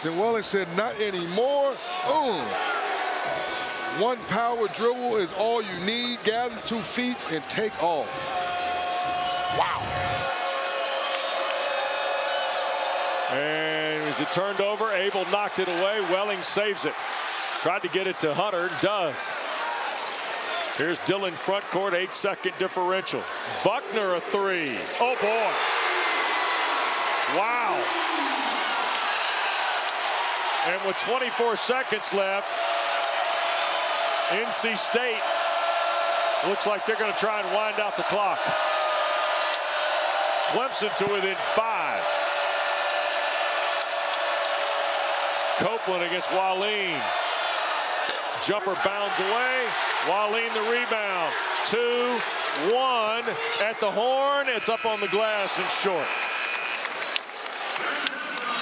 Then Welling said, not anymore. One power dribble is all you need. Gather 2 feet and take off. Wow. And as it turned over, Abel knocked it away. Welling saves it. Tried to get it to Hunter, does. Here's Dillon front court, 8-second differential. Buckner a 3. Oh boy. Wow. And with 24 seconds left, NC State looks like they're going to try and wind out the clock. Clemson to within 5. Copeland against Wallin. Jumper bounds away. Wallin the rebound. 2-1 at the horn. It's up on the glass and short.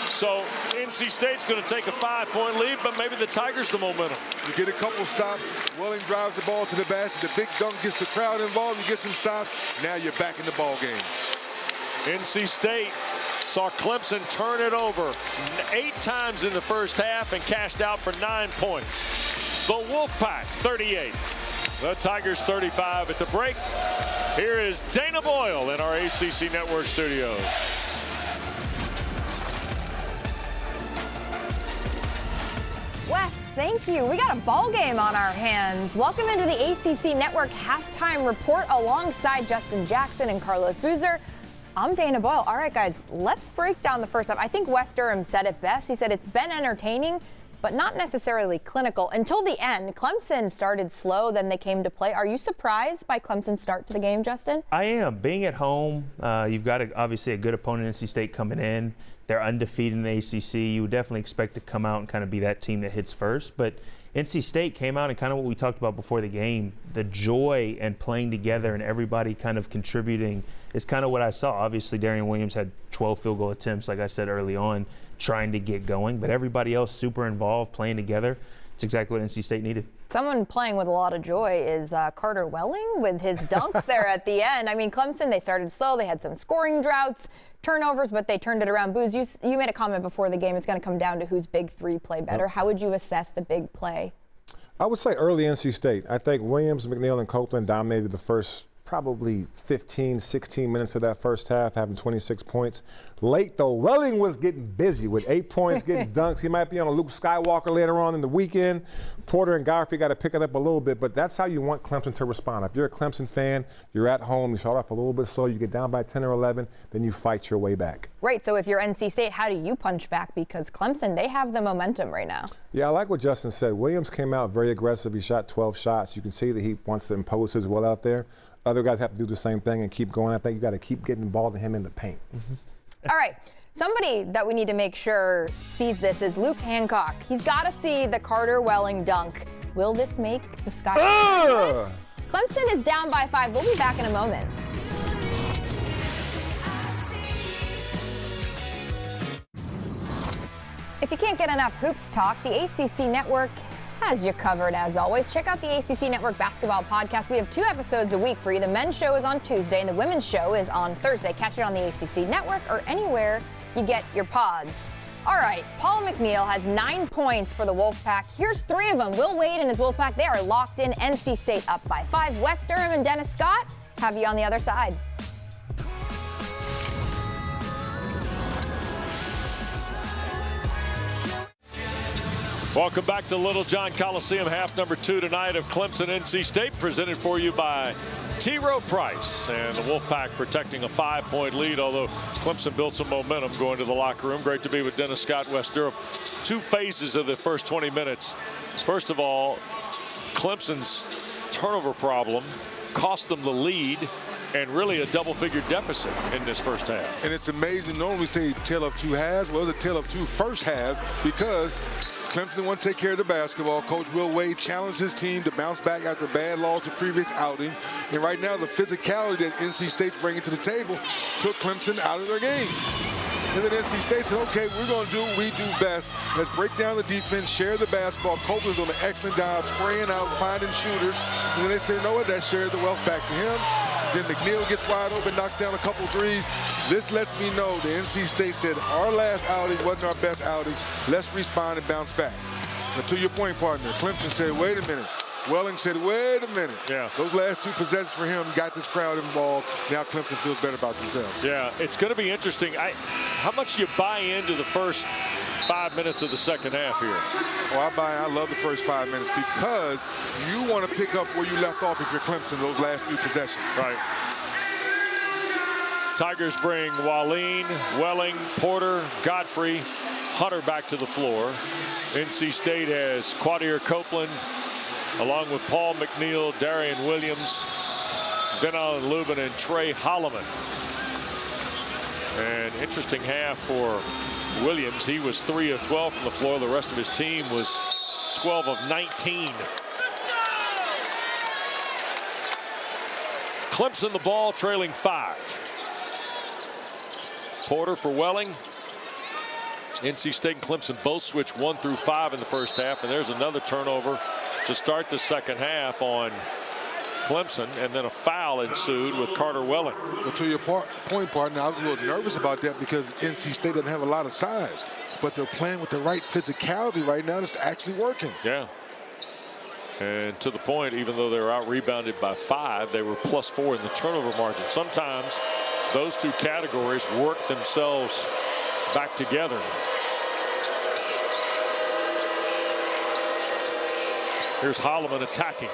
So NC State's going to take a 5-point lead, but maybe the Tigers the momentum. You get a couple stops. Welling drives the ball to the basket. The big dunk gets the crowd involved. You get some stops. Now you're back in the ball game. NC State saw Clemson turn it over 8 times in the first half and cashed out for 9 points. The Wolfpack 38. The Tigers 35 at the break. Here is Dana Boyle in our ACC Network studios. Wes, thank you. We got a ball game on our hands. Welcome into the ACC Network halftime report alongside Justin Jackson and Carlos Boozer. I'm Dana Boyle. All right, guys, let's break down the first half. I think Wes Durham said it best. He said it's been entertaining, but not necessarily clinical until the end. Clemson started slow, then they came to play. Are you surprised by Clemson's start to the game, Justin? I am. Being at home, you've got obviously a good opponent, NC State, coming in. They're undefeated in the ACC. You would definitely expect to come out and kind of be that team that hits first. But NC State came out and kind of what we talked about before the game, the joy and playing together and everybody kind of contributing is kind of what I saw. Obviously, Darian Williams had 12 field goal attempts, like I said early on, trying to get going. But everybody else super involved, playing together. It's exactly what NC State needed. Someone playing with a lot of joy is Carter Welling with his dunks there at the end. I mean, Clemson, they started slow. They had some scoring droughts, turnovers, but they turned it around. Booz, you made a comment before the game. It's going to come down to whose big three play better. Yep. How would you assess the big play? I would say early NC State. I think Williams, McNeil, and Copeland dominated the first probably 15, 16 minutes of that first half, having 26 points. Late, though, Welling was getting busy with 8 points, getting dunks. He might be on a Luke Skywalker later on in the weekend. Porter and Godfrey got to pick it up a little bit, but that's how you want Clemson to respond. If you're a Clemson fan, you're at home, you start off a little bit slow, you get down by 10 or 11, then you fight your way back. Right, so if you're NC State, how do you punch back? Because Clemson, they have the momentum right now. Yeah, I like what Justin said. Williams came out very aggressive. He shot 12 shots. You can see that he wants to impose his will out there. Other guys have to do the same thing and keep going. I think you got to keep getting the ball to him in the paint. All right. Somebody that we need to make sure sees this is Luke Hancock. He's got to see the Carter Welling dunk. Will this make the sky? Clemson is down by 5. We'll be back in a moment. If you can't get enough hoops talk, the ACC Network has you covered as always. Check out the ACC Network Basketball Podcast. We have 2 episodes a week for you. The men's show is on Tuesday and the women's show is on Thursday. Catch it on the ACC Network or anywhere you get your pods. All right, Paul McNeil has 9 points for the Wolfpack. Here's 3 of them. Will Wade and his Wolfpack, they are locked in. NC State up by 5. Wes Durham and Dennis Scott have you on the other side. Welcome back to Littlejohn Coliseum, half number 2 tonight of Clemson NC State, presented for you by T. Rowe Price, and the Wolfpack protecting a 5-point lead, although Clemson built some momentum going to the locker room. Great to be with Dennis Scott, Wes Durham. 2 phases of the first 20 minutes. First of all, Clemson's turnover problem cost them the lead and really a double-figure deficit in this first half. And it's amazing. Normally we say tale of 2 halves. Well, it was a tale of 2 first halves because Clemson wanted to take care of the basketball. Coach Will Wade challenged his team to bounce back after a bad loss the previous outing. And right now, the physicality that NC State's bringing to the table took Clemson out of their game. And then NC State said, okay, we're going to do what we do best. Let's break down the defense, share the basketball. Copeland's doing an excellent job spraying out, finding shooters. And then they said, you know what, that shared the wealth back to him. Then McNeil gets wide open, knocks down a couple threes. This lets me know the NC State said our last outing wasn't our best outing. Let's respond and bounce back. Now, to your point, partner, Clemson said, wait a minute. Welling said, wait a minute. Yeah. Those last 2 possessions for him got this crowd involved. Now Clemson feels better about themselves. Yeah, it's going to be interesting. How much you buy into the first 5 minutes of the second half here? Oh, I love the first 5 minutes because you want to pick up where you left off if you're Clemson those last 3 possessions. Right. Tigers bring Wallin, Welling, Porter, Godfrey, Hunter back to the floor. NC State has Quadir Copeland, along with Paul McNeil, Darian Williams, Van Allen Lubin, and Trey Holloman. An interesting half for Williams. He was 3 of 12 from the floor. The rest of his team was 12 of 19. Clemson the ball, trailing 5. Porter for Welling. NC State and Clemson both switched 1 through 5 in the first half, and there's another turnover to start the second half on Clemson, and then a foul ensued with Carter Welling. Well, to your point, partner, I was a little nervous about that because NC State doesn't have a lot of size, but they're playing with the right physicality right now. It's actually working. Yeah. And to the point, even though they were out rebounded by 5, they were +4 in the turnover margin. Sometimes those 2 categories work themselves back together. Here's Holloman attacking.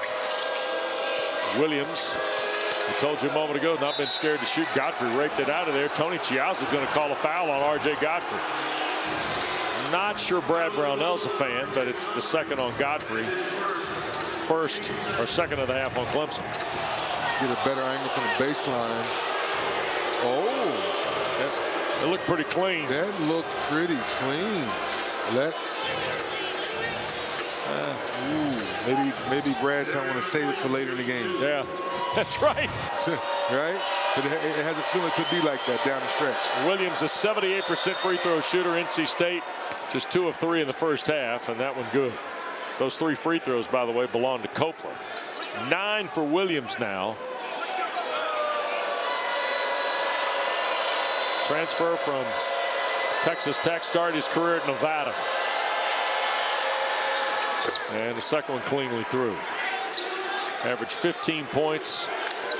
Williams, I told you a moment ago, not been scared to shoot. Godfrey raked it out of there. Tony Chiazza's going to call a foul on R.J. Godfrey. Not sure Brad Brownell's a fan, but it's the second on Godfrey. First or second of the half on Clemson. Get a better angle from the baseline. Oh, it looked pretty clean. That looked pretty clean. Let's. Maybe Brad's going to want to save it for later in the game. Yeah, that's right. Right? But it has a feeling it could be like that down the stretch. Williams, a 78% free throw shooter. NC State just 2 of 3 in the first half, and that one good. Those 3 free throws, by the way, belong to Copeland. 9 for Williams now. Transfer from Texas Tech, started his career at Nevada. And the second one cleanly through. Averaged 15 points.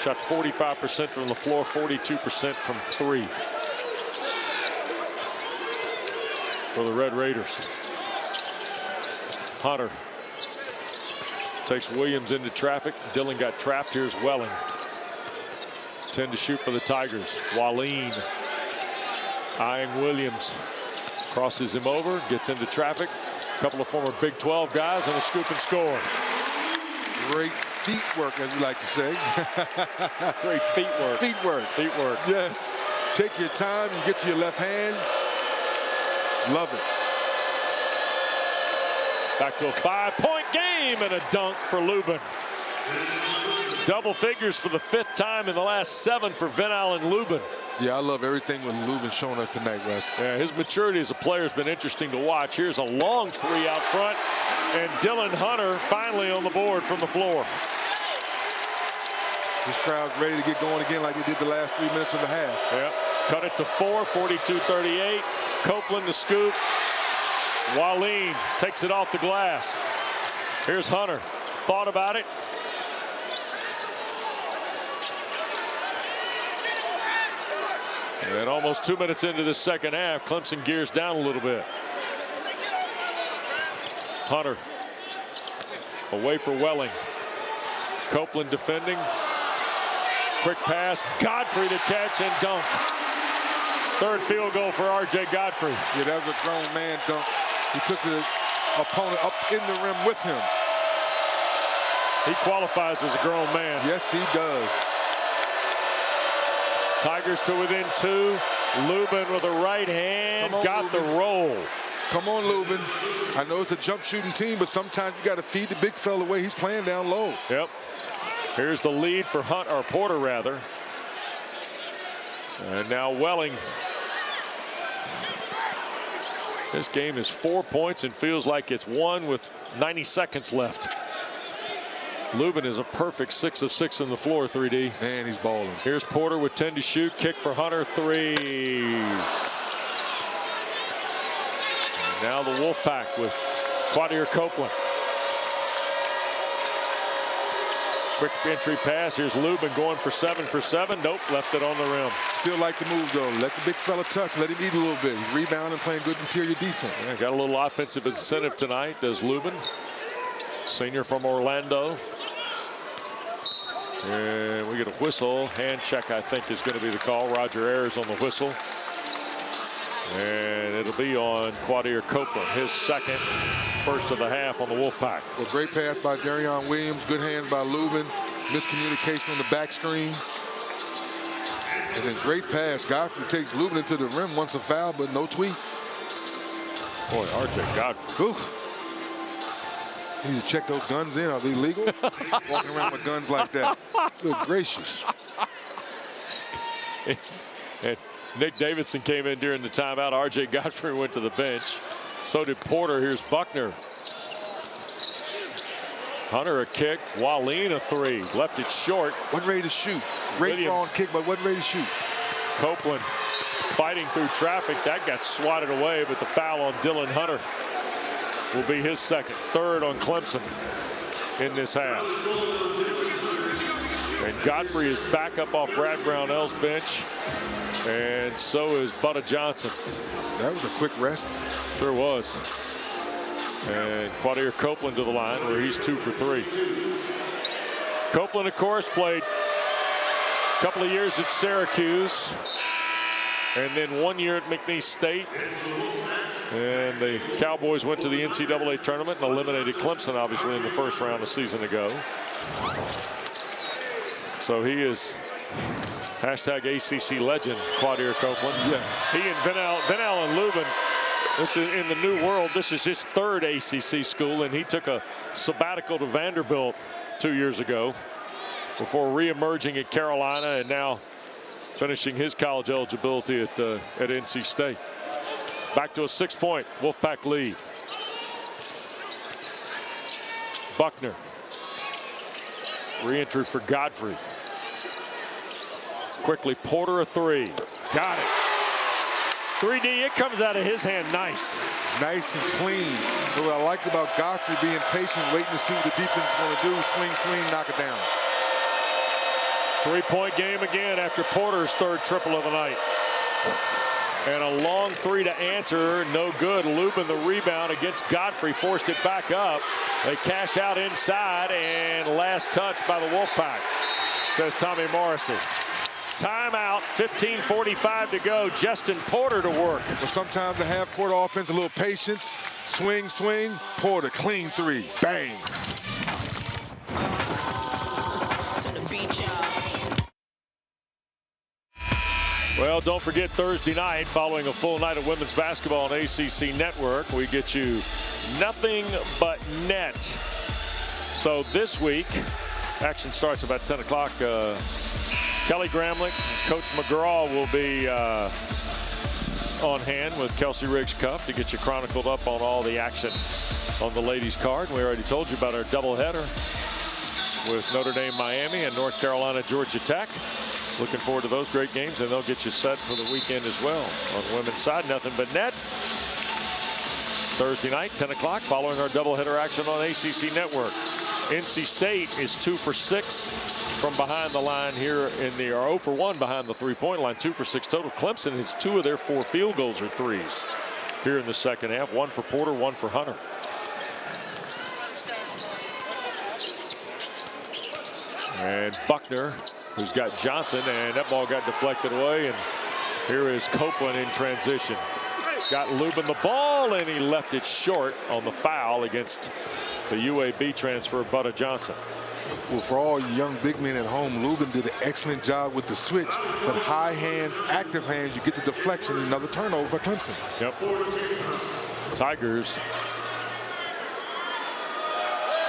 Shot 45% from the floor, 42% from 3. For the Red Raiders. Hunter takes Williams into traffic. Dillon got trapped. Here's Welling. 10 to shoot for the Tigers. Wallin eyeing Williams. Crosses him over, gets into traffic. A couple of former Big 12 guys and a scoop and score. Great feet work, as we like to say. Great feet work. Feet work. Feet work. Yes. Take your time. You get to your left hand. Love it. Back to a 5-point game and a dunk for Lubin. Double figures for the 5th time in the last 7 for Van Allen Lubin. Yeah, I love everything with Lubin showing us tonight, Wes. Yeah, his maturity as a player has been interesting to watch. Here's a long 3 out front, and Dylan Hunter finally on the board from the floor. This crowd's ready to get going again like they did the last 3 minutes of the half. Yeah, cut it to 4, 42-38. Copeland the scoop. Wallin takes it off the glass. Here's Hunter. Thought about it. And almost 2 minutes into the second half, Clemson gears down a little bit. Hunter away for Welling. Copeland defending. Quick pass. Godfrey to catch and dunk. 3rd field goal for R.J. Godfrey. Yeah, that was a grown man dunk. He took the opponent up in the rim with him. He qualifies as a grown man. Yes, he does. Tigers to within 2. Lubin with a right hand. Got Lubin. the roll. Come on, Lubin. I know it's a jump shooting team, but sometimes you got to feed the big fella away. He's playing down low. Yep. Here's the lead for Porter rather. And now Welling. This game is 4 points and feels like it's 1 with 90 seconds left. Lubin is a perfect 6 of 6 on the floor, 3D. Man, he's balling. Here's Porter with 10 to shoot. Kick for Hunter, 3. And now the Wolfpack with Quadir Copeland. Quick entry pass. Here's Lubin going for 7 for 7. Nope, left it on the rim. Still like the move, though. Let the big fella touch. Let him eat a little bit. He's rebounding, playing good interior defense. Yeah, got a little offensive incentive tonight, does Lubin. Senior from Orlando. And we get a whistle. Hand check, I think, is going to be the call. Roger Ayers on the whistle. And it'll be on Quadir Copeland, his second, first of the half on the Wolfpack. Well, great pass by Darion Williams. Good hands by Lubin. Miscommunication on the back screen. And then great pass. Godfrey takes Lubin into the rim. Wants a foul, but no tweet. Boy, R.J. Godfrey. Oof. You need to check those guns in. Are they legal? Walking around with guns like that. Good gracious. And Nick Davidson came in during the timeout. R.J. Godfrey went to the bench. So did Porter. Here's Buckner. Hunter a kick. Wallin a 3. Left it short. Wasn't ready to shoot. Great long kick, but wasn't ready to shoot. Copeland fighting through traffic. That got swatted away, but the foul on Dylan Hunter will be his second. Third on Clemson in this half. And Godfrey is back up off Brad Brownell's bench. And so is Butta Johnson. That was a quick rest. Sure was. And Quadir Copeland to the line where he's 2 for 3. Copeland, of course, played a couple of years at Syracuse and then 1 year at McNeese State. And the Cowboys went to the NCAA tournament and eliminated Clemson, obviously, in the first round a season ago. So he is hashtag ACC legend, Quadir Copeland. Yes. He and Van Allen Lubin, this is in the new world. This is his third ACC school, and he took a sabbatical to Vanderbilt 2 years ago before re-emerging at Carolina and now finishing his college eligibility at NC State. Back to a 6-point Wolfpack lead. Buckner. Re-entry for Godfrey. Quickly, Porter a 3. Got it. 3D, it comes out of his hand nice. Nice and clean. But what I liked about Godfrey being patient, waiting to see what the defense is going to do. Swing, swing, knock it down. 3-point game again after Porter's third triple of the night. And a long 3 to answer, no good. Lubin the rebound against Godfrey, forced it back up. They cash out inside, and last touch by the Wolfpack, says Tommy Morrissey. Timeout, 15:45 to go. Justin Porter to work. But sometimes the half-court offense, a little patience. Swing, swing. Porter, clean 3. Bang. Well, don't forget Thursday night, following a full night of women's basketball on ACC Network, we get you nothing but net. So this week, action starts about 10 o'clock. Kelly Gramlich, Coach McGraw will be on hand with Kelsey Riggs Cup to get you chronicled up on all the action on the ladies' card. We already told you about our doubleheader with Notre Dame, Miami, and North Carolina, Georgia Tech. Looking forward to those great games, and they'll get you set for the weekend as well. On the women's side, nothing but net. Thursday night, 10 o'clock, following our doubleheader action on ACC Network. NC State is 2 for 6 from behind the line here in the, or 0 for 1 behind the 3-point line, 2 for 6 total. Clemson has 2 of their 4 field goals are 3s here in the second half. 1 for Porter, 1 for Hunter. And Buckner, who's got Johnson, and that ball got deflected away, and here is Copeland in transition. Got Lubin the ball, and he left it short on the foul against the UAB transfer, Butta Johnson. Well, for all you young big men at home, Lubin did an excellent job with the switch, but high hands, active hands, you get the deflection, another turnover for Clemson. Yep. Tigers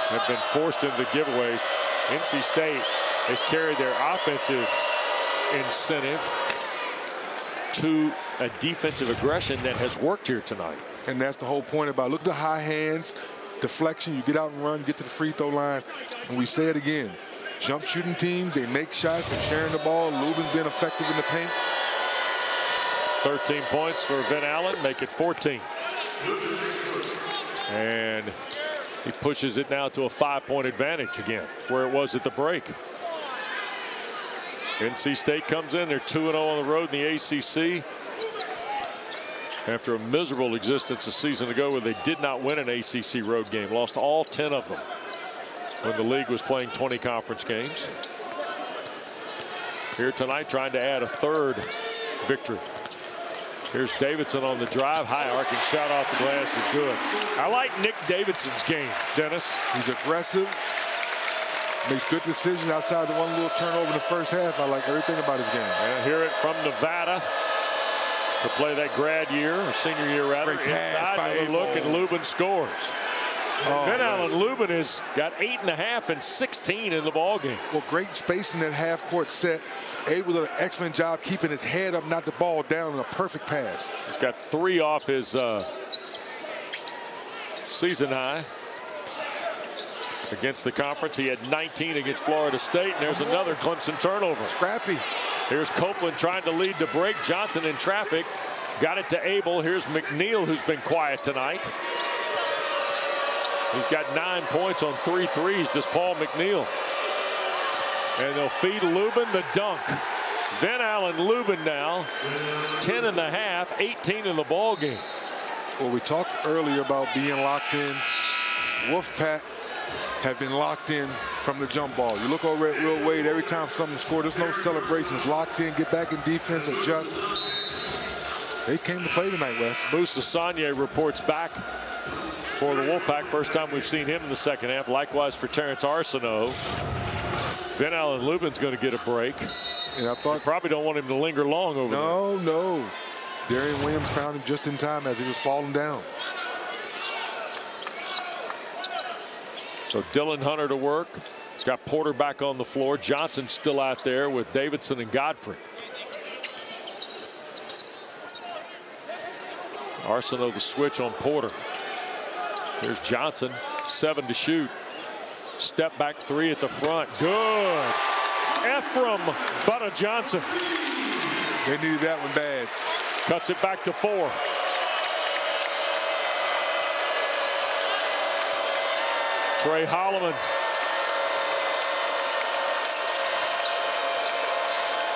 have been forced into giveaways. NC State has carried their offensive incentive to a defensive aggression that has worked here tonight. And that's the whole point about, look at the high hands, deflection, you get out and run, get to the free throw line. And we say it again, jump shooting team, they make shots, they're sharing the ball. Lubin's been effective in the paint. 13 points for Vin Allen, make it 14. And he pushes it now to a 5-point advantage again, where it was at the break. NC State comes in, they're 2-0 on the road in the ACC. After a miserable existence a season ago where they did not win an ACC road game, lost all 10 of them when the league was playing 20 conference games. Here tonight trying to add a third victory. Here's Davidson on the drive. High arcing shot off the glass is good. I like Nick Davidson's game, Dennis. He's aggressive. Makes good decisions outside the one little turnover in the first half. I like everything about his game. And hear it from Nevada to play that grad year, or senior year rather. Great pass Inside, by another look, and Lubin scores. Vin Allen Lubin has got 8.5 and 16 in the ball game. Well, great space in that half-court set. Able to do an excellent job keeping his head up, not the ball down, in a perfect pass. He's got 3 off his season high against the conference. He had 19 against Florida State, and there's another Clemson turnover. Scrappy. Here's Copeland trying to lead the break. Johnson in traffic. Got it to Abel. Here's McNeil, who's been quiet tonight. He's got 9 points on 3 threes, does Paul McNeil. And they'll feed Lubin the dunk. Vin Allen Lubin now, 10.5, 18 in the ball game. Well, we talked earlier about being locked in. Wolfpack have been locked in from the jump ball. You look over at Will Wade, every time someone scored, there's no celebrations. Locked in, get back in defense, adjust. They came to play tonight, Wes. Moussa Sagne reports back for the Wolfpack. First time we've seen him in the second half. Likewise for Terrence Arsenault. Vin Allen Lubin's going to get a break. And I thought, you probably don't want him to linger long over there. No. Darian Williams found him just in time as he was falling down. So Dylan Hunter to work. He's got Porter back on the floor. Johnson still out there with Davidson and Godfrey. Arsenault the switch on Porter. Here's Johnson, 7 to shoot. Step back 3 at the front. Good. Ephraim Butta Johnson. They needed that one bad. Cuts it back to 4. Trey Holloman.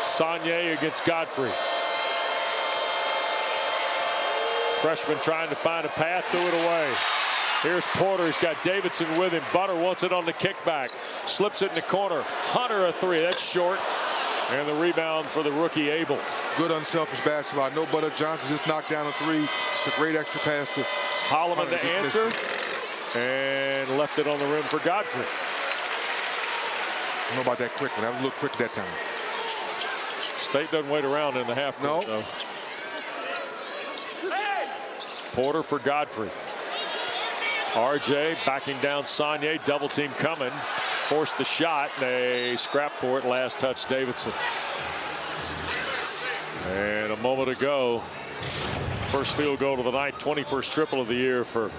Sagne against Godfrey. Freshman trying to find a path, threw it away. Here's Porter. He's got Davidson with him. Butter wants it on the kickback. Slips it in the corner. Hunter a 3. That's short. And the rebound for the rookie Abel. Good unselfish basketball. No Butter Johnson just knocked down a 3. Just a great extra pass to Holloman to answer. And left it on the rim for Godfrey. I don't know about that quick one. That was a little quick that time. State doesn't wait around in the half court, though. Porter for Godfrey. RJ backing down Sagne, double team coming. Forced the shot. They scrap for it. Last touch Davidson. And a moment ago, first field goal of the night, 21st triple of the year for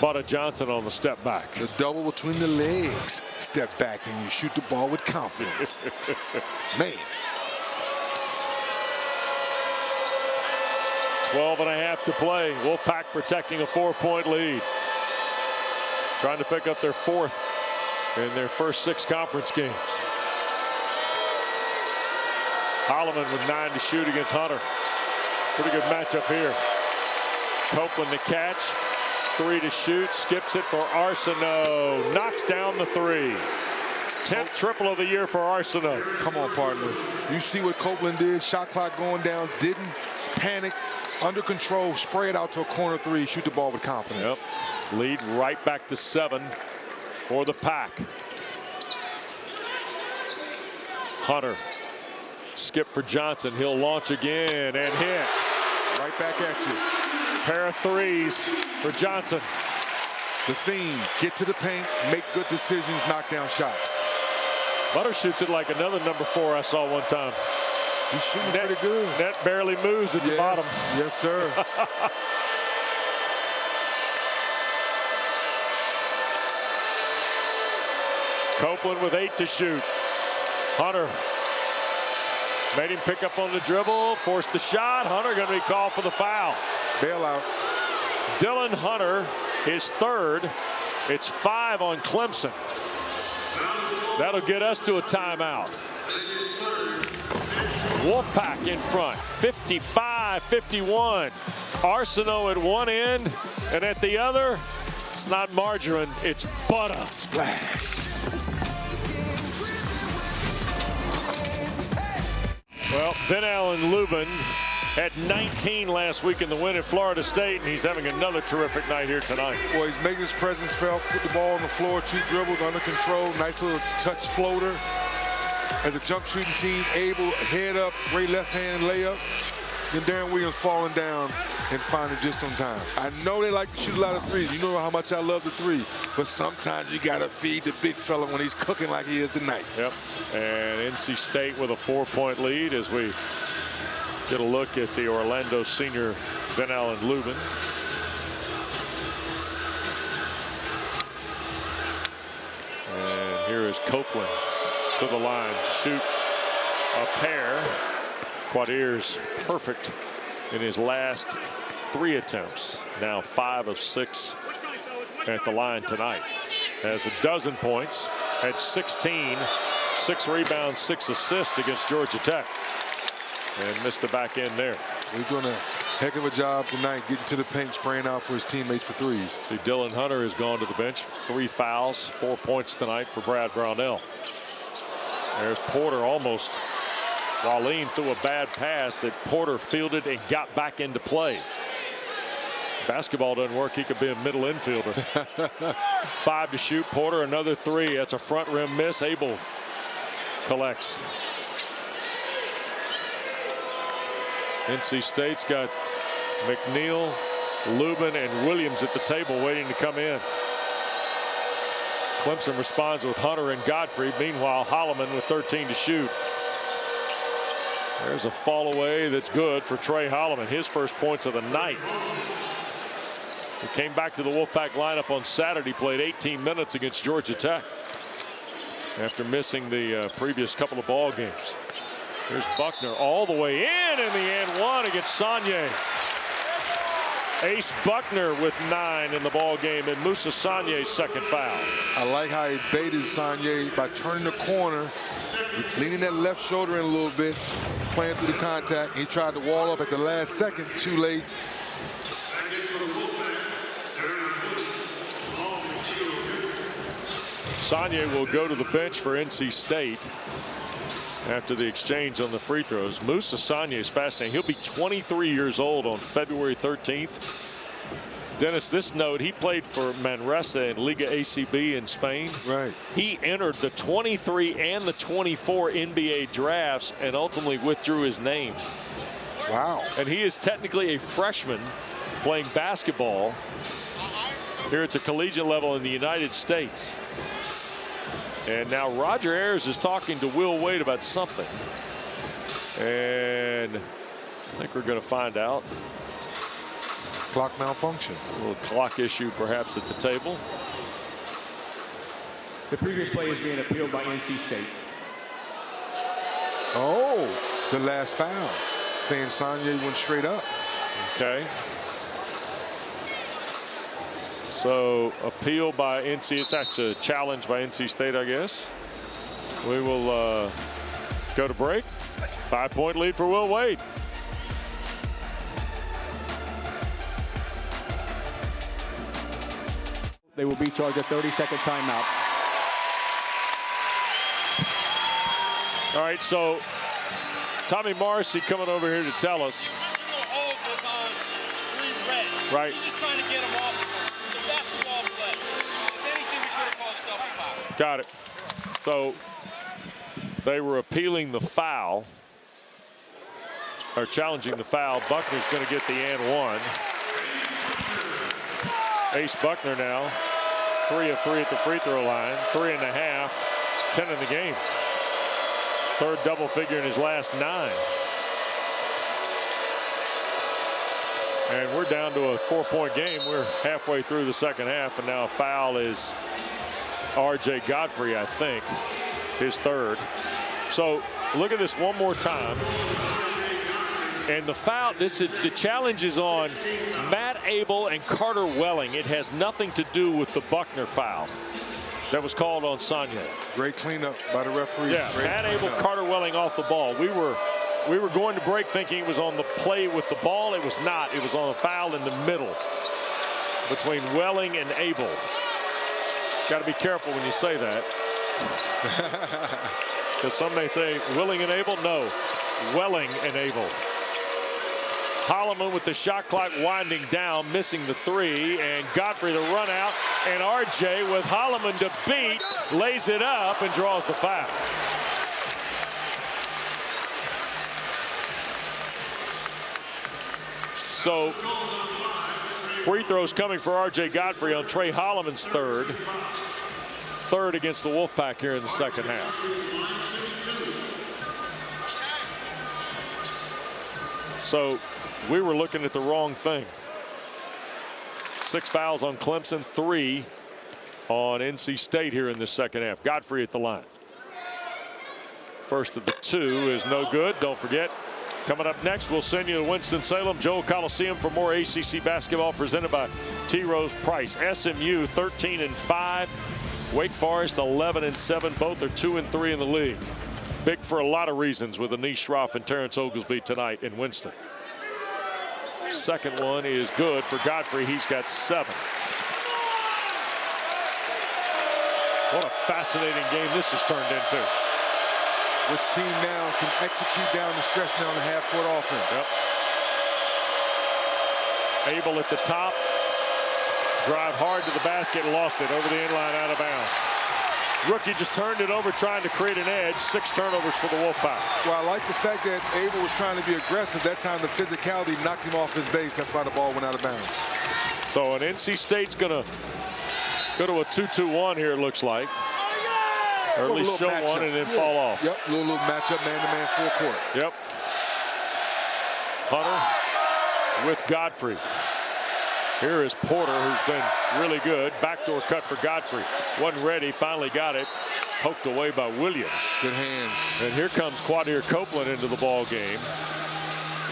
Butta Johnson on the step back. The double between the legs. Step back and you shoot the ball with confidence. Man. 12.5 to play. Wolfpack protecting a 4-point lead. Trying to pick up their 4th in their first 6 conference games. Holloman with 9 to shoot against Hunter. Pretty good matchup here. Copeland the catch. 3 to shoot. Skips it for Arsenault. Knocks down the 3. 10th triple of the year for Arsenault. Come on, partner. You see what Copeland did. Shot clock going down. Didn't panic. Under control, spray it out to a corner 3, shoot the ball with confidence. Yep. Lead right back to 7 for the Pack. Hunter, skip for Johnson. He'll launch again and hit. Right back at you. Pair of 3s for Johnson. The theme, get to the paint, make good decisions, knock down shots. Butter shoots it like another number 4 I saw one time. He's shooting pretty good. Net barely moves at the bottom. Yes, sir. Copeland with 8 to shoot. Hunter made him pick up on the dribble, forced the shot. Hunter going to be called for the foul. Bailout. Dylan Hunter, his third. It's 5 on Clemson. That'll get us to a timeout. Wolfpack in front, 55-51. Arsenault at one end, and at the other, it's not margarine, it's butter. Splash. Well, Van Allen Lubin had 19 last week in the win at Florida State, and he's having another terrific night here tonight. Well, he's making his presence felt, put the ball on the floor, 2 dribbles under control, nice little touch floater. As a jump shooting team, able, head up, great left hand layup. Then Darren Williams falling down and finding just on time. I know they like to shoot a lot of threes. You know how much I love the three, but sometimes you got to feed the big fella when he's cooking like he is tonight. Yep, and NC State with a 4-point lead as we get a look at the Orlando senior Van Allen Lubin. And here is Copeland to the line to shoot a pair. Quadier's perfect in his last 3 attempts. Now 5 of 6 at the line tonight. Has a dozen points at 16, 6 rebounds, 6 assists against Georgia Tech. And missed the back end there. He's doing a heck of a job tonight getting to the paint, spraying out for his teammates for threes. See, Dylan Hunter has gone to the bench. 3 fouls, 4 points tonight for Brad Brownell. There's Porter almost. Wallin threw a bad pass that Porter fielded and got back into play. Basketball doesn't work. He could be a middle infielder. 5 to shoot. Porter another 3. That's a front rim miss. Abel collects. NC State's got McNeil, Lubin, and Williams at the table waiting to come in. Clemson responds with Hunter and Godfrey. Meanwhile, Holloman with 13 to shoot. There's a fall away that's good for Trey Holloman. His first points of the night. He came back to the Wolfpack lineup on Saturday, played 18 minutes against Georgia Tech after missing the previous couple of ball games. Here's Buckner all the way in the and one against Sagne. Ace Buckner with 9 in the ball game, and Moussa Sagne's second foul. I like how he baited Sagne by turning the corner, leaning that left shoulder in a little bit, playing through the contact. He tried to wall up at the last second, too late. Sagne will go to the bench for NC State after the exchange on the free throws. Moussa Sagne is fascinating. He'll be 23 years old on February 13th. Dennis, this note, he played for Manresa in Liga ACB in Spain. Right. He entered the 23 and the 24 NBA drafts and ultimately withdrew his name. Wow. And he is technically a freshman playing basketball here at the collegiate level in the United States. And now Roger Ayers is talking to Will Wade about something. And I think we're going to find out. Clock malfunction. A little clock issue perhaps at the table. The previous play is being appealed by NC State. Oh, the last foul. Saying Sagne went straight up. Okay. So appeal by NC. It's actually a challenge by NC State, I guess. We will go to break. 5-point lead for Will Wade. They will be charged a 30-second timeout. All right, so Tommy Morrissey coming over here to tell us. Right. He's just trying to get him off. It's a basketball play. If anything, we could have called a double foul. Got it. So they were appealing the foul, or challenging the foul. Buckner's going to get the and one. Ace Buckner now 3 of 3 at the free throw line, 3.5, 10 in the game. Third double figure in his last 9. And we're down to a 4-point game. We're halfway through the second half, and now a foul is R.J. Godfrey, I think, his third. So look at this one more time. And the foul, the challenge is on Matt Abel and Carter Welling. It has nothing to do with the Buckner foul that was called on Sonia. Great cleanup by the referee. Yeah, Matt Abel, Carter Welling off the ball. We were going to break thinking it was on the play with the ball. It was not. It was on a foul in the middle between Welling and Abel. Got to be careful when you say that. Because some may say Welling and Abel. No, Welling and Abel. Holloman with the shot clock winding down, missing the three, and Godfrey the run out, and RJ with Holloman to beat, lays it up and draws the foul. So free throws coming for RJ Godfrey on Trey Holloman's third against the Wolfpack here in the second half. So we were looking at the wrong thing. 6 fouls on Clemson, 3 on NC State here in the second half. Godfrey at the line. First of the 2 is no good. Don't forget, coming up next, we'll send you to Winston-Salem, Joel Coliseum for more ACC basketball presented by T. Rose Price. SMU 13-5, Wake Forest 11-7. Both are 2-3 in the league. Big for a lot of reasons with Anish Shroff and Terrence Oglesby tonight in Winston. Second one is good for Godfrey. He's got 7. What a fascinating game this has turned into. Which team now can execute down the stretch now in the half-court offense? Yep. Abel at the top. Drive hard to the basket, lost it over the inline, out of bounds. Rookie just turned it over, trying to create an edge. 6 turnovers for the Wolfpack. Well, I like the fact that Abel was trying to be aggressive. That time the physicality knocked him off his base. That's why the ball went out of bounds. So an NC State's going to go to a 2-2-1 here, it looks like. Or at least show one and then fall off. Yep, little matchup, man-to-man, full court. Yep. Hunter with Godfrey. Here is Porter, who's been really good. Backdoor cut for Godfrey. Wasn't ready, finally got it. Poked away by Williams. Good hands. And here comes Quadir Copeland into the ball game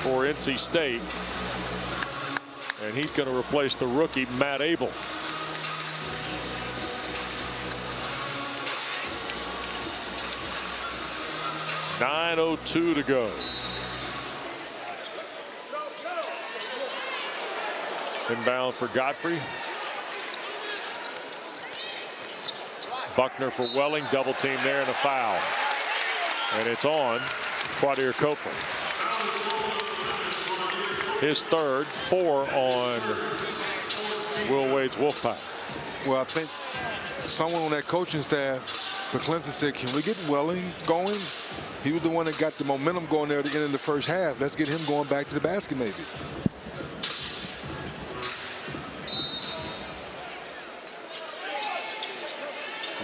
for NC State. And he's going to replace the rookie, Matt Abel. .9:02 to go. Inbound for Godfrey. Buckner for Welling, double team there and a foul. And it's on Quadir Copeland. His third, 4 on Will Wade's Wolfpack. Well, I think someone on that coaching staff for Clemson said, can we get Welling going? He was the one that got the momentum going there at the end of the first half. Let's get him going back to the basket maybe.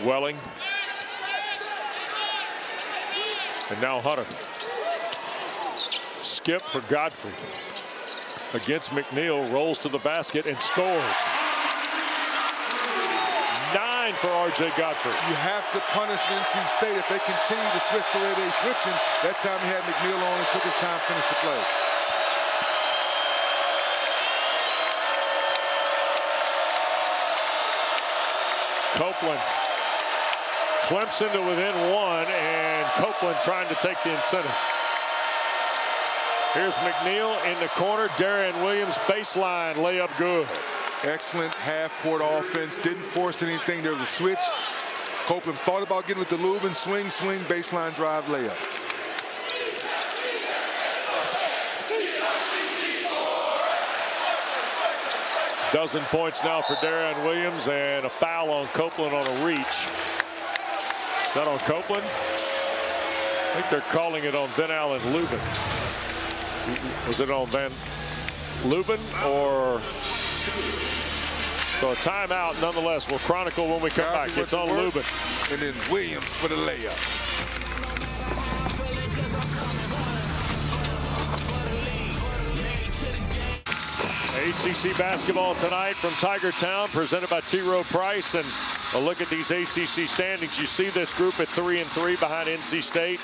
Welling. And now Hunter. Skip for Godfrey. Against McNeil, rolls to the basket and scores. 9 for R.J. Godfrey. You have to punish NC State if they continue to switch the way they're switching. That time he had McNeil on and took his time to finish the play. Copeland. Clemson to within 1, and Copeland trying to take the incentive. Here's McNeil in the corner. Darian Williams baseline layup good. Excellent half-court offense. Didn't force anything. There was a switch. Copeland thought about getting with the Lubin. Swing, baseline drive layup. Dozen points now for Darian Williams, and a foul on Copeland on a reach. Is that on Copeland? I think they're calling it on Van Allen Lubin. Was it on Van Lubin or? So a timeout nonetheless. We'll chronicle when we come back. It's on Lubin. And then Williams for the layup. ACC basketball tonight from Tiger Town, presented by T. Rowe Price. And A look at these ACC standings. You see this group at 3-3 behind NC State.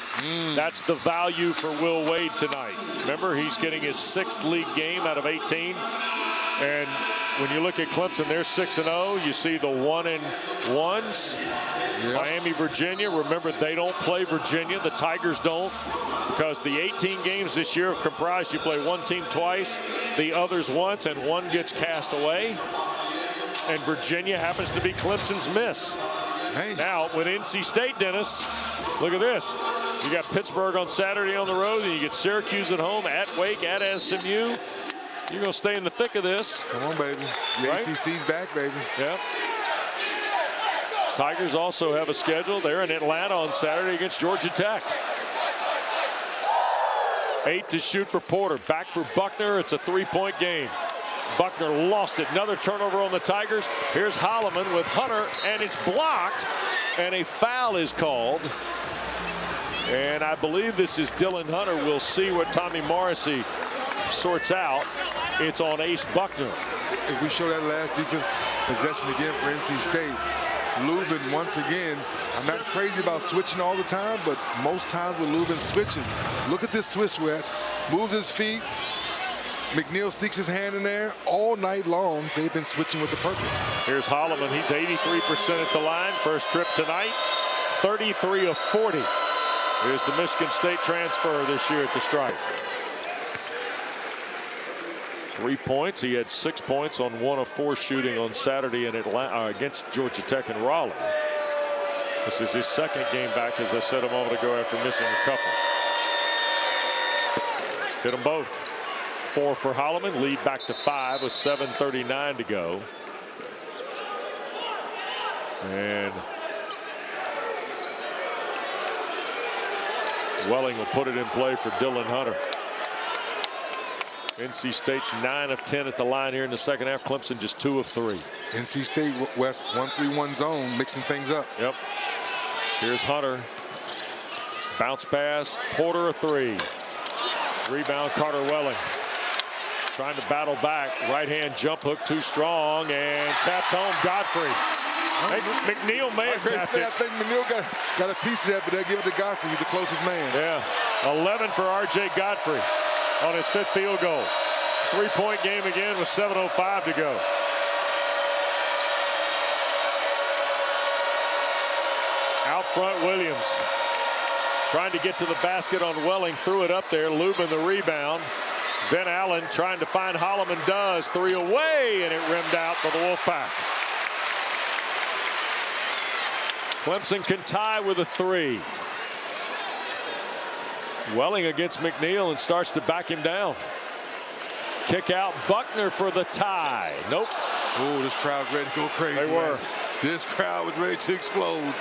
That's the value for Will Wade tonight. Remember, he's getting his 6th league game out of 18. And when you look at Clemson, they're 6-0. You see the 1-1s. Yep. Miami, Virginia. Remember, they don't play Virginia. The Tigers don't, because the 18 games this year are comprised. You play one team twice, the others once, and one gets cast away. And Virginia happens to be Clemson's miss. Hey. Now, with NC State, Dennis, look at this. You got Pittsburgh on Saturday on the road, and you get Syracuse at home, at Wake, at SMU. You're going to stay in the thick of this. Come on, baby. The right? ACC's back, baby. Yep. Tigers also have a schedule. They're in Atlanta on Saturday against Georgia Tech. 8 to shoot for Porter. Back for Buckner. It's a 3-point game. Buckner lost it. Another turnover on the Tigers. Here's Holloman with Hunter, and it's blocked, and a foul is called. And I believe this is Dylan Hunter. We'll see what Tommy Morrissey sorts out. It's on Ace Buckner. If we show that last defense possession again for NC State, Lubin once again, I'm not crazy about switching all the time, but most times when Lubin switches, look at this switch, Wes. Moves his feet. McNeil sticks his hand in there. All night long, they've been switching with the purpose. Here's Holloman. He's 83% at the line. First trip tonight. 33 of 40. Here's the Michigan State transfer this year at the stripe. 3 points. He had 6 points on 1 of 4 shooting on Saturday in Atlanta against Georgia Tech and Raleigh. This is his 2nd game back, as I said a moment ago, after missing a couple. Hit them both. 4 for Holloman. Lead back to 5 with 7:39 to go. And Welling will put it in play for Dylan Hunter. NC State's 9 of 10 at the line here in the second half. Clemson just 2 of 3. NC State West 1-3-1 zone, mixing things up. Yep. Here's Hunter. Bounce pass. Porter a 3. Rebound Carter Welling. Trying to battle back. Right hand jump hook too strong and tapped home Godfrey. McNeil may have tapped it. I think McNeil got a piece of that, but they give it to Godfrey. He's the closest man. Yeah. 11 for R.J. Godfrey on his 5th field goal. 3-point game again with 7:05 to go. Out front, Williams trying to get to the basket on Welling. Threw it up there. Lubin the rebound. Then Allen trying to find Holloman. Does. 3 away, and it rimmed out for the Wolfpack. Clemson can tie with a 3. Welling against McNeil and starts to back him down. Kick out Buckner for the tie. Nope. Oh, this crowd's ready to go crazy. They were. This crowd was ready to explode.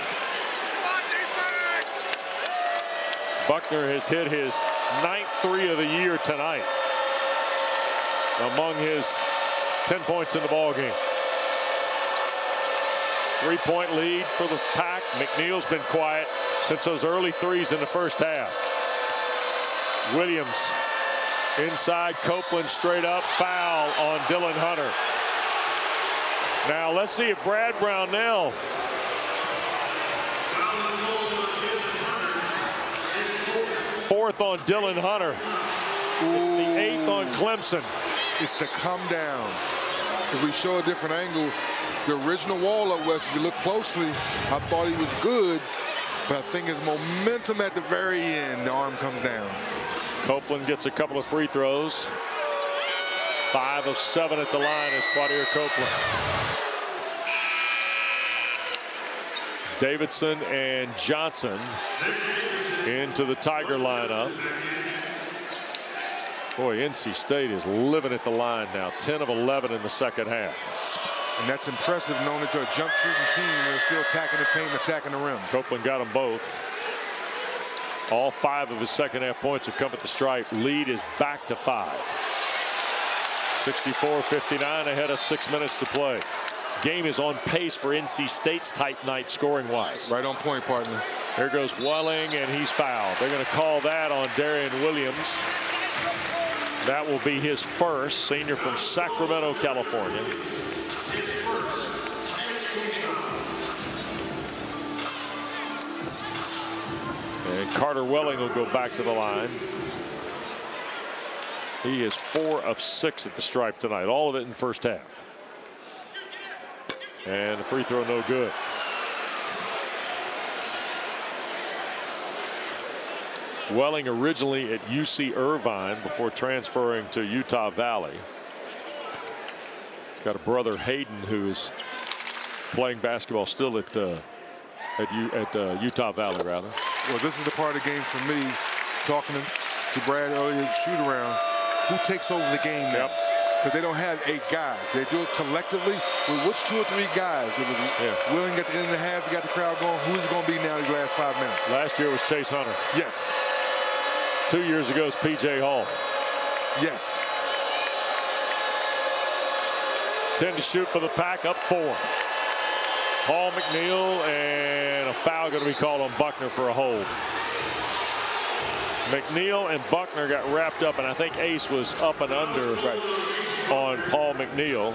Buckner has hit his 9th 3 of the year tonight. Among his 10 points in the ball game. 3-point lead for the Pack. McNeil's been quiet since those early 3s in the first half. Williams inside. Copeland straight up. Foul on Dylan Hunter. Now let's see if Brad Brownell fourth on Dylan Hunter. It's the 8th on Clemson. It's the come down. If we show a different angle, the original wall up West, if you look closely, I thought he was good, but I think his momentum at the very end, the arm comes down. Copeland gets a couple of free throws. 5 of 7 at the line is Quadir Copeland. Davidson and Johnson into the Tiger lineup. Boy, NC State is living at the line now. 10 of 11 in the second half. And that's impressive, knowing that they're a jump shooting team. They're still attacking the paint, attacking the rim. Copeland got them both. All 5 of his second half points have come at the stripe. Lead is back to 5. 64-59 ahead of 6 minutes to play. Game is on pace for NC State's type night scoring wise. Right on point, partner. There goes Welling, and he's fouled. They're going to call that on Darian Williams. That will be his first. Senior from Sacramento, California. And Carter Welling will go back to the line. He is 4 of 6 at the stripe tonight, all of it in the first half. And the free throw no good. Welling originally at UC Irvine before transferring to Utah Valley. He's got a brother Hayden who is playing basketball still at Utah Valley rather. Well, this is the part of the game for me, talking to Brad earlier, shoot around, who takes over the game now? Because they don't have a guy. They do it collectively with which 2 or 3 guys. It was Willing at the end of the half, they got the crowd going. Who's it going to be now these last 5 minutes? Last year was Chase Hunter. Yes. 2 years ago is P.J. Hall. Yes. 10 to shoot for the Pack, up 4. Paul McNeil, and a foul going to be called on Buckner for a hold. McNeil and Buckner got wrapped up, and I think Ace was up and under on Paul McNeil.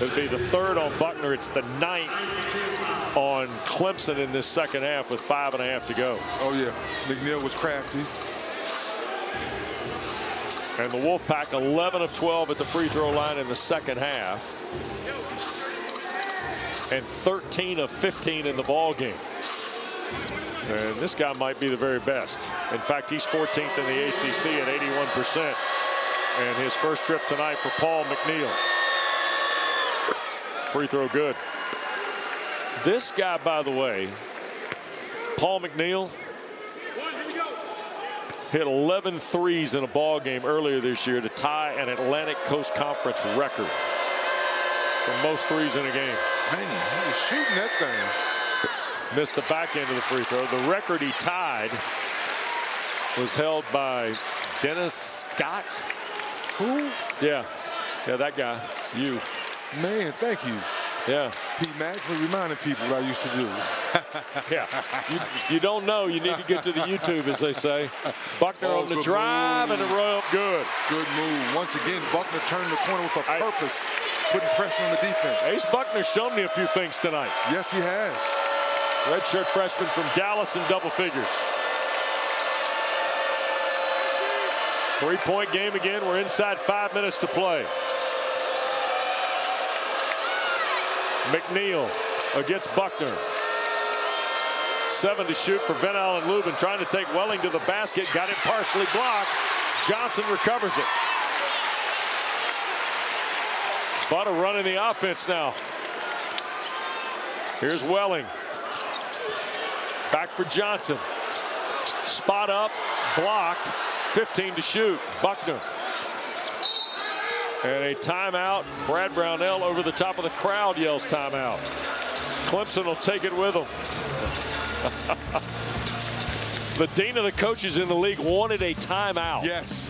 It'll be the 3rd on Buckner. It's the 9th on Clemson in this second half with 5.5 to go. Oh, yeah. McNeil was crafty. And the Wolfpack 11 of 12 at the free throw line in the second half. And 13 of 15 in the ball game. And this guy might be the very best. In fact, he's 14th in the ACC at 81%. And his first trip tonight for Paul McNeil. Free throw good. This guy, by the way, Paul McNeil, hit 11 threes in a ball game earlier this year to tie an Atlantic Coast Conference record for most threes in a game. Man, he was shooting that thing. Missed the back end of the free throw. The record he tied was held by Dennis Scott. Who? Yeah, that guy. You. Man, thank you. Yeah. P. Mac for reminding people what I used to do. Yeah. If you don't know, you need to get to the YouTube, as they say. Buckner on the drive and a roll up good. Good move. Once again, Buckner turned the corner with a purpose, putting pressure on the defense. Ace Buckner's shown me a few things tonight. Yes, he has. Redshirt freshman from Dallas in double figures. 3-point game again. We're inside 5 minutes to play. McNeil against Buckner. 7 to shoot for Van Allen Lubin, trying to take Welling to the basket. Got it partially blocked. Johnson recovers it. Butter running the offense now. Here's Welling. Back for Johnson. Spot up, blocked. 15 to shoot. Buckner. And a timeout. Brad Brownell over the top of the crowd yells timeout. Clemson will take it with him. The dean of the coaches in the league wanted a timeout. Yes.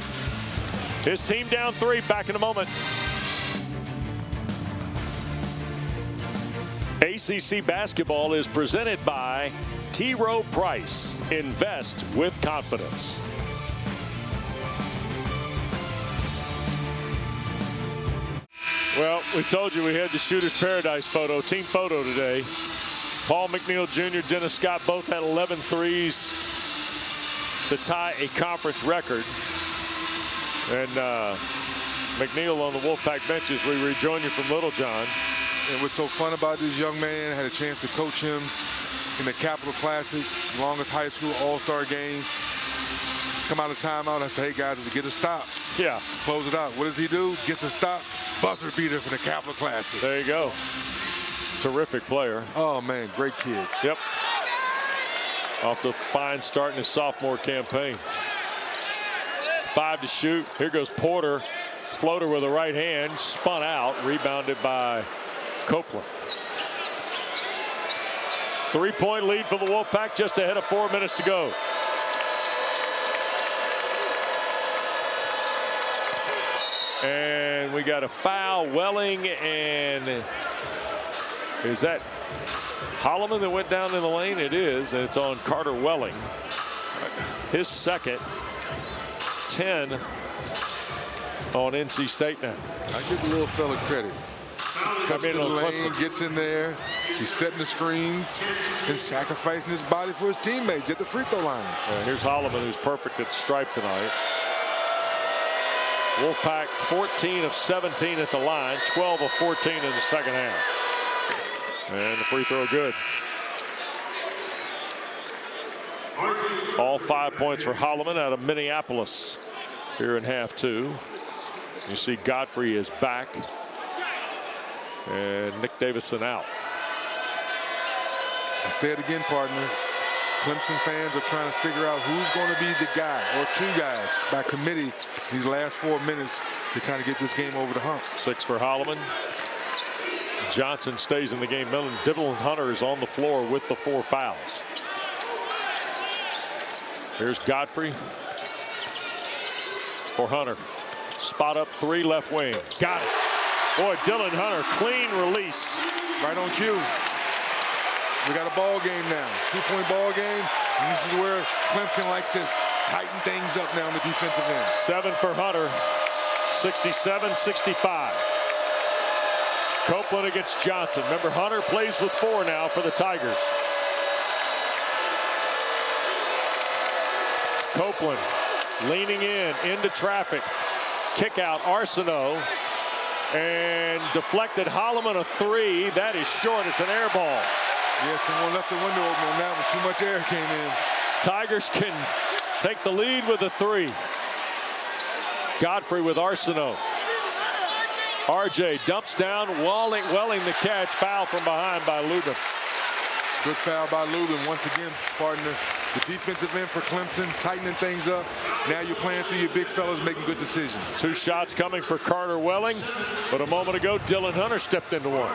His team down 3. Back in a moment. ACC basketball is presented by T. Rowe Price. Invest with confidence. Well, we told you we had the Shooter's Paradise photo, team photo today. Paul McNeil Jr., Dennis Scott both had 11 threes to tie a conference record. And McNeil on the Wolfpack benches. We rejoin you from Littlejohn. And what's so fun about this young man, I had a chance to coach him in the Capital Classic, longest high school all-star game. Come out of timeout, I say, hey guys, we get a stop. Yeah. Close it out. What does he do? Gets a stop. Buzzer beater for the Capital Classic. There you go. Terrific player. Oh man, great kid. Yep. Off to a fine start in his sophomore campaign. 5 to shoot. Here goes Porter. Floater with the right hand. Spun out. Rebounded by Copeland. 3-point lead for the Wolfpack, just ahead of 4 minutes to go. And we got a foul. Welling, and is that Holloman that went down in the lane? It is, and it's on Carter Welling. His second. 10 on NC State now. I give the little fella credit. Cuts to the lane, gets in there, He's setting the screens and sacrificing his body for his teammates at the free throw line. Here's Holloman, who's perfect at stripe tonight. Wolfpack 14 of 17 at the line, 12 of 14 in the second half. And the free throw good. All 5 points for Holloman out of Minneapolis here in half two. You see Godfrey is back. And Nick Davison out. I say it again, partner. Clemson fans are trying to figure out who's going to be the guy or two guys by committee these last 4 minutes to kind of get this game over the hump. 6 for Holloman. Johnson stays in the game. Dibble and Hunter is on the floor with the 4 fouls. Here's Godfrey for Hunter. Spot up 3 left wing. Got it. Boy, Dylan Hunter, clean release. Right on cue. We got a ball game now. 2-point ball game. And this is where Clemson likes to tighten things up now on the defensive end. 7 for Hunter. 67-65. Copeland against Johnson. Remember, Hunter plays with 4 now for the Tigers. Copeland leaning into traffic. Kick out Arsenault. And deflected. Holloman a 3. That is short. It's an air ball. Yeah, someone left the window open on that one. Too much air came in. Tigers can take the lead with a 3. Godfrey with Arsenault. RJ dumps down. Welling the catch. Foul from behind by Lubin. Good foul by Lubin. Once again, partner, the defensive end for Clemson, tightening things up. Now you're playing through your big fellas, making good decisions. 2 shots coming for Carter Welling. But a moment ago, Dylan Hunter stepped into one.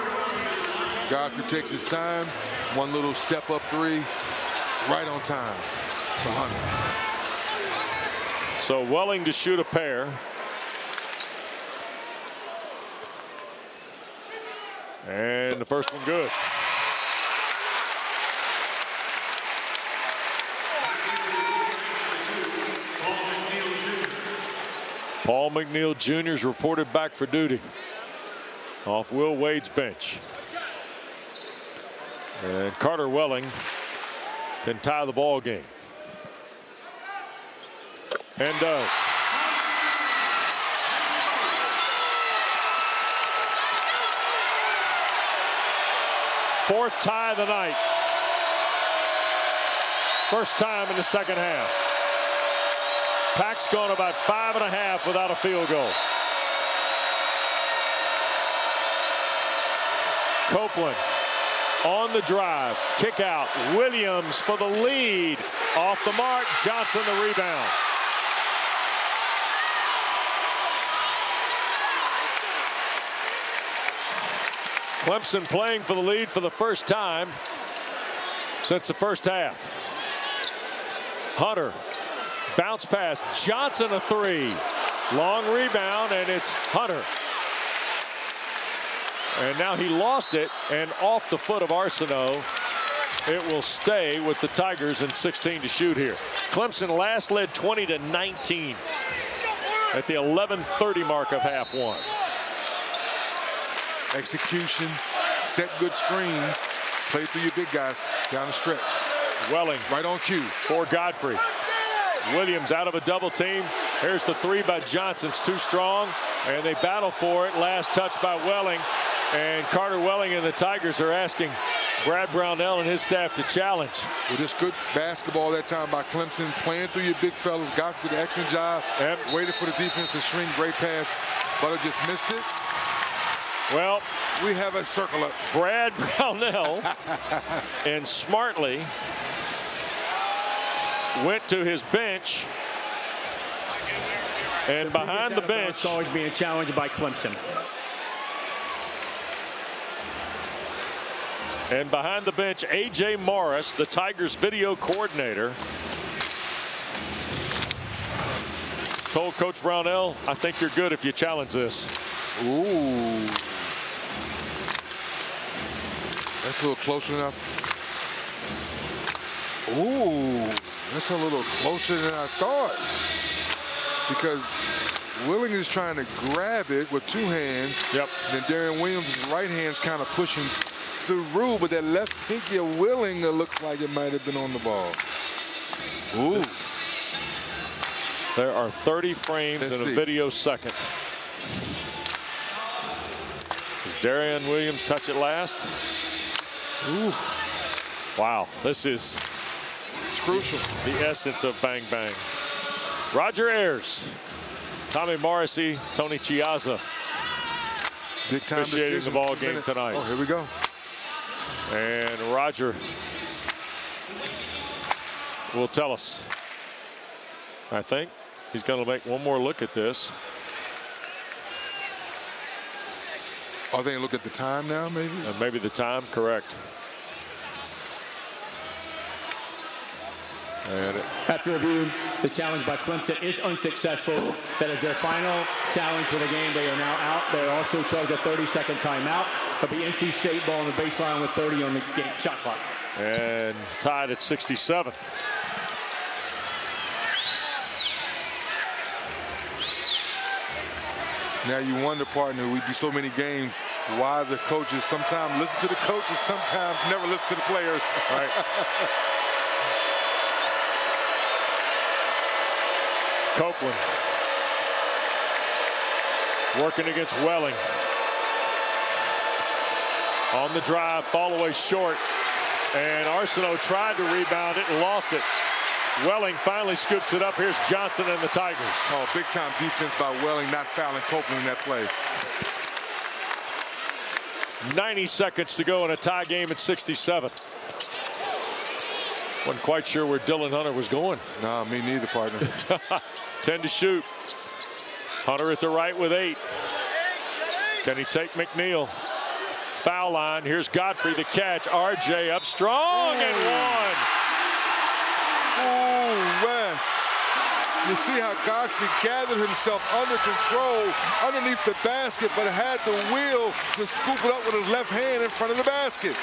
Godfrey takes his time. One little step-up 3. Right on time for Hunter. So Welling to shoot a pair. And the first one good. Paul McNeil Jr. is reported back for duty off Will Wade's bench. And Carter Welling can tie the ball game. And does. Fourth tie of the night. First time in the second half. Pack's gone about 5.5 without a field goal. Copeland on the drive. Kick out. Williams for the lead. Off the mark. Johnson the rebound. Clemson playing for the lead for the first time since the first half. Hunter. Bounce pass. Johnson a 3. Long rebound, and it's Hunter. And now he lost it, and off the foot of Arsenault. It will stay with the Tigers and 16 to shoot here. Clemson last led 20-19 at the 11:30 mark of half one. Execution, set good screens, play through your big guys down the stretch. Welling right on cue for Godfrey. Williams out of a double team. Here's the 3 by Johnson's too strong, and they battle for it. Last touch by Welling, and Carter Welling and the Tigers are asking Brad Brownell and his staff to challenge. Well, just good basketball that time by Clemson, playing through your big fellas. Godfrey did an excellent job. Yep. Waited for the defense to shrink. Great pass. Butter just missed it. Well, we have a circle up. Brad Brownell and smartly went to his bench, and behind the bench, it's always being challenged by Clemson. And behind the bench, A.J. Morris, the Tigers video coordinator, told Coach Brownell, I think you're good if you challenge this. Ooh. That's a little closer enough. Ooh. That's a little closer than I thought. Because Willing is trying to grab it with 2 hands. Yep. And then Darren Williams' right hand's kind of pushing the rule, but that left pinky of Willing looks like it might have been on the ball. Ooh. There are 30 frames in a video second. Does Darian Williams touch it last? Ooh. Wow, this is crucial. The essence of bang bang. Roger Ayers, Tommy Morrissey, Tony Chiazza. Big time officiating the ball game tonight. Oh, here we go. And Roger will tell us. I think he's going to make one more look at this. Are they going to look at the time now, maybe? Maybe the time, correct. And after review, the challenge by Clemson is unsuccessful. That is their final challenge for the game. They are now out. They are also charged a 30-second timeout. But the NC State ball on the baseline with 30 on the game shot clock. And tied at 67. Now you wonder, partner, we do so many games, why the coaches sometimes listen to the coaches, sometimes never listen to the players. Right. Copeland working against Welling. On the drive, fall away short. And Arsenault tried to rebound it and lost it. Welling finally scoops it up. Here's Johnson and the Tigers. Oh, big time defense by Welling, not fouling Copeland in that play. 90 seconds to go in a tie game at 67. Wasn't quite sure where Dylan Hunter was going. No, me neither, partner. 10 to shoot. Hunter at the right with 8. Can he take McNeil? Foul line. Here's Godfrey the catch. RJ up strong and one. Oh, Wes. You see how Godfrey gathered himself under control underneath the basket, but had the will to scoop it up with his left hand in front of the basket.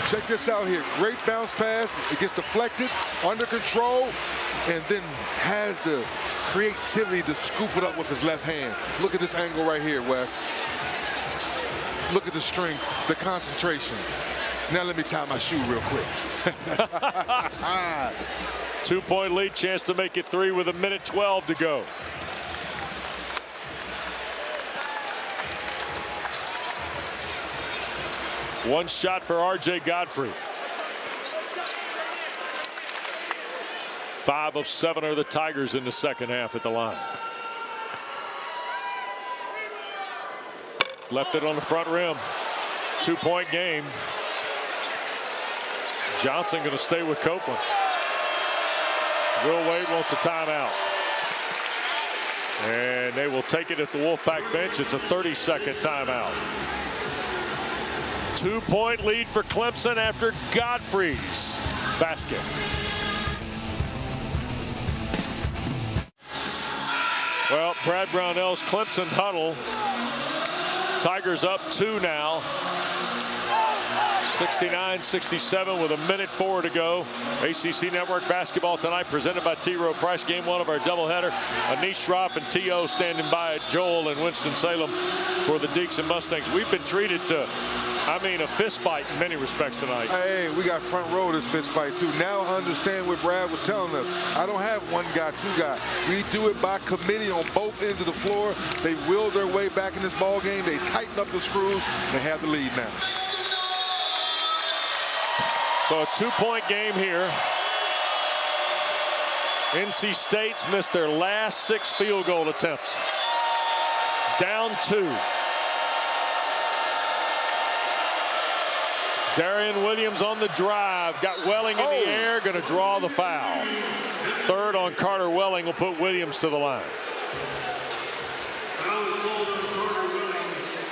Check this out here. Great bounce pass. It gets deflected, under control, and then has the creativity to scoop it up with his left hand. Look at this angle right here, Wes. Look at the strength, the concentration. Now let me tie my shoe real quick. 2-point lead, chance to make it 3 with 1:12 to go. One shot for RJ Godfrey. 5 of 7 are the Tigers in the second half at the line. Left it on the front rim. 2-point game. Johnson going to stay with Copeland. Will Wade wants a timeout. And they will take it at the Wolfpack bench. It's a 30-second timeout. 2-point lead for Clemson after Godfrey's basket. Well, Brad Brownell's Clemson huddle. Tigers up 2 now. 69-67 with 1:04 to go. ACC Network basketball tonight presented by T. Rowe Price. Game 1 of our doubleheader. Anish Shroff and T.O. standing by at Joel and Winston-Salem for the Deacs and Mustangs. We've been treated to, I mean, a fist fight in many respects tonight. Hey, we got front row to this fist fight too. Now I understand what Brad was telling us. I don't have one guy, 2 guys. We do it by committee on both ends of the floor. They willed their way back in this ball game. They tightened up the screws. They have the lead now. So a 2-point game here. NC State's missed their last 6 field goal attempts. Down 2. Darian Williams on the drive. Got Welling in the air. Going to draw the foul. 3rd on Carter Welling will put Williams to the line.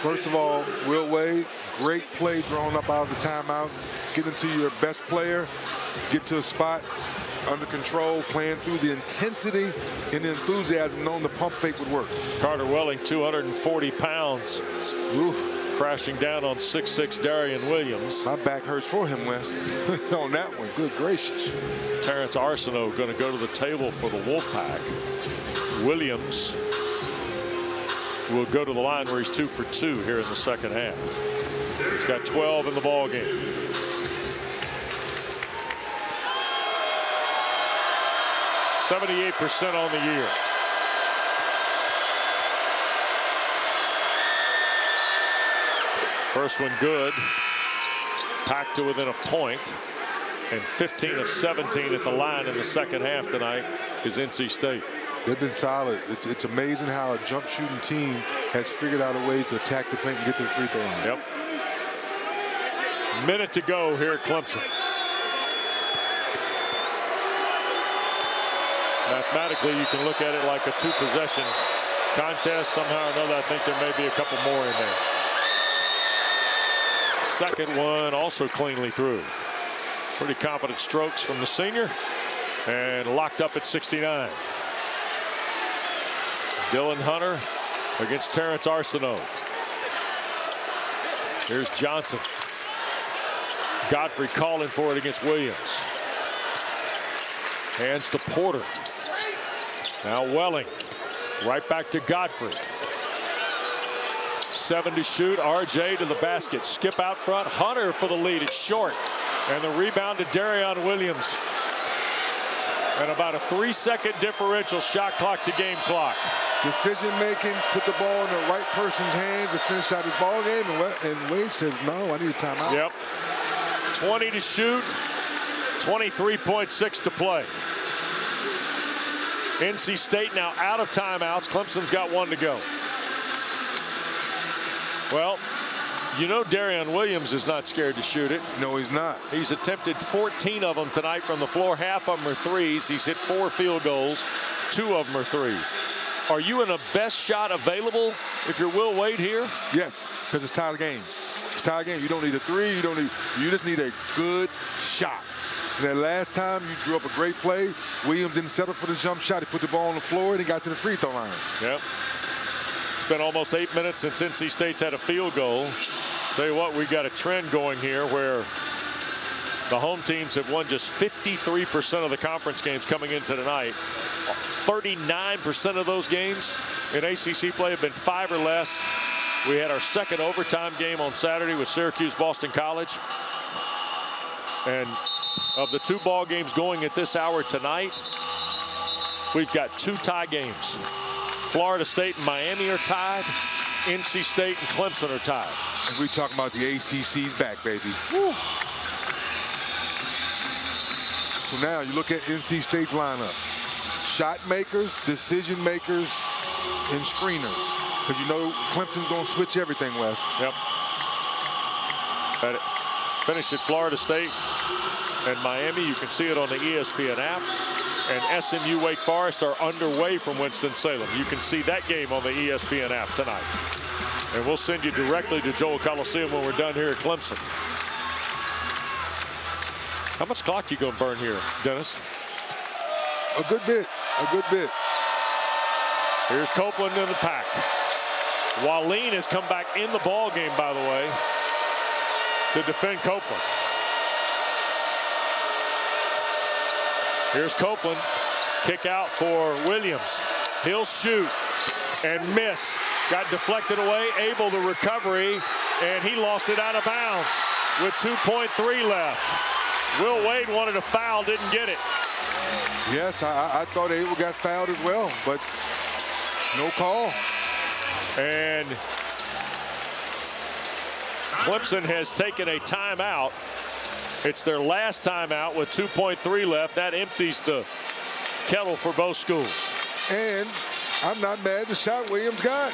First of all, Will Wade, great play drawn up out of the timeout. Get into your best player, get to a spot under control, playing through the intensity and the enthusiasm, knowing the pump fake would work. Carter Welling, 240 pounds. Oof. Crashing down on 6'6" Darian Williams. My back hurts for him, Wes, on that one. Good gracious. Terrence Arsenault going to go to the table for the Wolfpack. Williams will go to the line where he's 2 for 2 here in the second half. He's got 12 in the ball game. %78 on the year. First one good. Packed to within a point. And 15 of 17 at the line in the second half tonight is NC State. They've been solid. It's amazing how a jump shooting team has figured out a way to attack the paint and get to the free throw line. Yep. Minute to go here at Clemson. Mathematically, you can look at it like a 2-possession contest. Somehow or another, I think there may be a couple more in there. Second one also cleanly through. Pretty confident strokes from the senior. And locked up at 69. Dylan Hunter against Terrence Arsenault. Here's Johnson. Godfrey calling for it against Williams. Hands to Porter. Now Welling. Right back to Godfrey. 7 to shoot. RJ to the basket. Skip out front. Hunter for the lead. It's short. And the rebound to Darion Williams. And about a 3-second differential. Shot clock to game clock. Decision making, put the ball in the right person's hands to finish out his ball game. And Wade says, no, I need a timeout. Yep. 20 to shoot. 23.6 to play. NC State now out of timeouts. Clemson's got 1 to go. Well, you know Darion Williams is not scared to shoot it. No, he's not. He's attempted 14 of them tonight from the floor. Half of them are threes. He's hit 4 field goals. 2 of them are threes. Are you in a best shot available if you're Will Wade here? Yes, because it's tie the game. It's tie the game. You don't need a 3. You just need a good shot. And that last time you drew up a great play, Williams didn't settle for the jump shot. He put the ball on the floor and he got to the free throw line. Yep. It's been almost 8 minutes since NC State's had a field goal. Tell you what, we got a trend going here where the home teams have won just 53% of the conference games coming into tonight. 39% of those games in ACC play have been 5 or less. We had our second overtime game on Saturday with Syracuse-Boston College. And of the 2 ball games going at this hour tonight, we've got 2 tie games. Florida State and Miami are tied. NC State and Clemson are tied. And we talking about the ACC's back, baby. Whew. So now you look at NC State's lineup. Shot makers, decision makers, and screeners. Because you know Clemson's going to switch everything, Wes. Yep. Finished at Florida State and Miami. You can see it on the ESPN app. And SMU Wake Forest are underway from Winston-Salem. You can see that game on the ESPN app tonight. And we'll send you directly to Joel Coliseum when we're done here at Clemson. How much clock you going to burn here, Dennis? A good bit. A good bit. Here's Copeland in the pack. Wallin has come back in the ball game, by the way, to defend Copeland. Here's Copeland. Kick out for Williams. He'll shoot and miss. Got deflected away. Able to recovery, and he lost it out of bounds with 2.3 left. Will Wade wanted a foul, didn't get it. Yes, I thought Abel got fouled as well, but no call. And Clemson has taken a timeout. It's their last timeout with 2.3 left. That empties the kettle for both schools. And I'm not mad at the shot Williams got.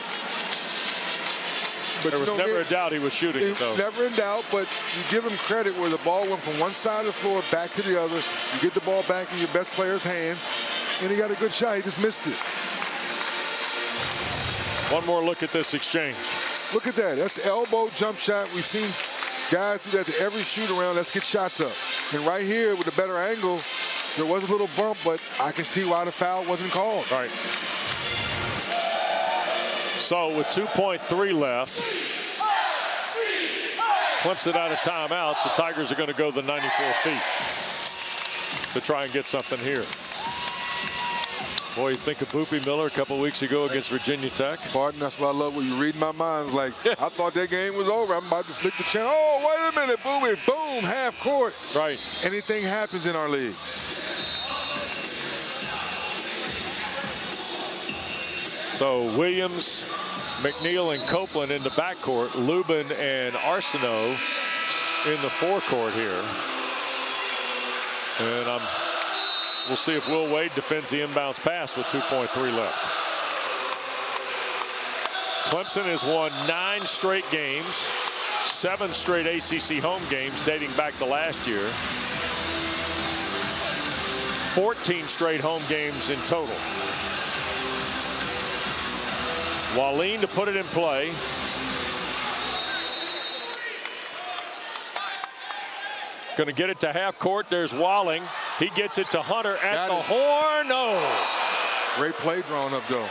But there was never a doubt he was shooting it, though. Never in doubt, but you give him credit where the ball went from one side of the floor back to the other. You get the ball back in your best player's hand, and he got a good shot. He just missed it. One more look at this exchange. Look at that. That's elbow jump shot. We've seen guys do that to every shoot around. Let's get shots up. And right here with a better angle, there was a little bump, but I can see why the foul wasn't called. All right. So with 2.3 left, Clemson out of timeouts. The Tigers are going to go the 94 feet to try and get something here. Boy, you think of Boopy Miller a couple weeks ago against Virginia Tech. Pardon, that's what I love when you read my mind. Like, I thought that game was over. I'm about to flick the channel. Oh, wait a minute, Boopy, boom, half court. Right. Anything happens in our league. So Williams, McNeil, and Copeland in the backcourt. Lubin and Arsenault in the forecourt here. And we'll see if Will Wade defends the inbounds pass with 2.3 left. Clemson has won 9 straight games, 7 straight ACC home games dating back to last year. 14 straight home games in total. Wallin to put it in play. Going to get it to half court. There's Walling. He gets it to Hunter at the horn. No. Great play drawn up, though.